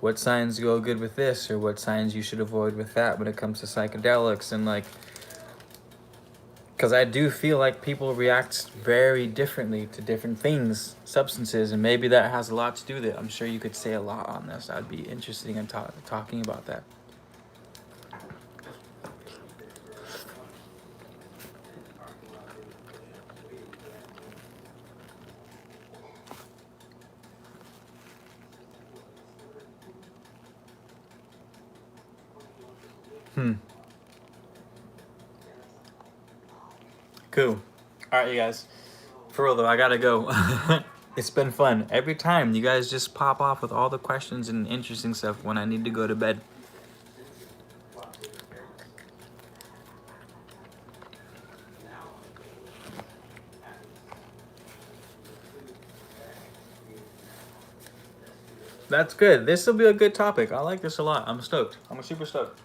what signs go good with this, or what signs you should avoid with that when it comes to psychedelics, and like, because I do feel like people react very differently to different things, substances, and maybe that has a lot to do with it. I'm sure you could say a lot on this. I'd be interested in talking about that. Cool. All right, you guys. For real though, I gotta go. It's been fun. Every time you guys just pop off with all the questions and interesting stuff when I need to go to bed. That's good. This will be a good topic. I like this a lot. I'm stoked. I'm super stoked.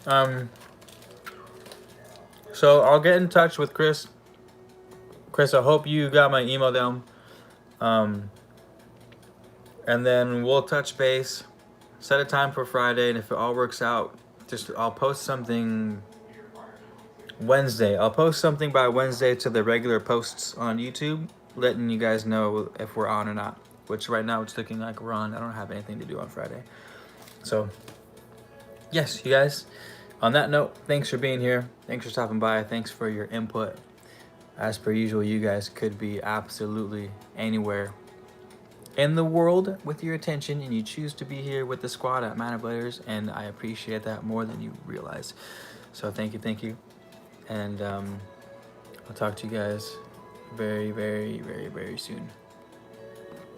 Um, so I'll get in touch with Chris. Chris, I hope you got my email down. And then we'll touch base, set a time for Friday, and if it all works out, I'll post something Wednesday. I'll post something by Wednesday to the regular posts on YouTube, letting you guys know if we're on or not. Which right now it's looking like we're on. I don't have anything to do on Friday. So, yes, you guys. On that note, thanks for being here. Thanks for stopping by. Thanks for your input. As per usual, you guys could be absolutely anywhere in the world with your attention, and you choose to be here with the squad at Maniplators, and I appreciate that more than you realize. So thank you. And I'll talk to you guys very, very, very, very soon.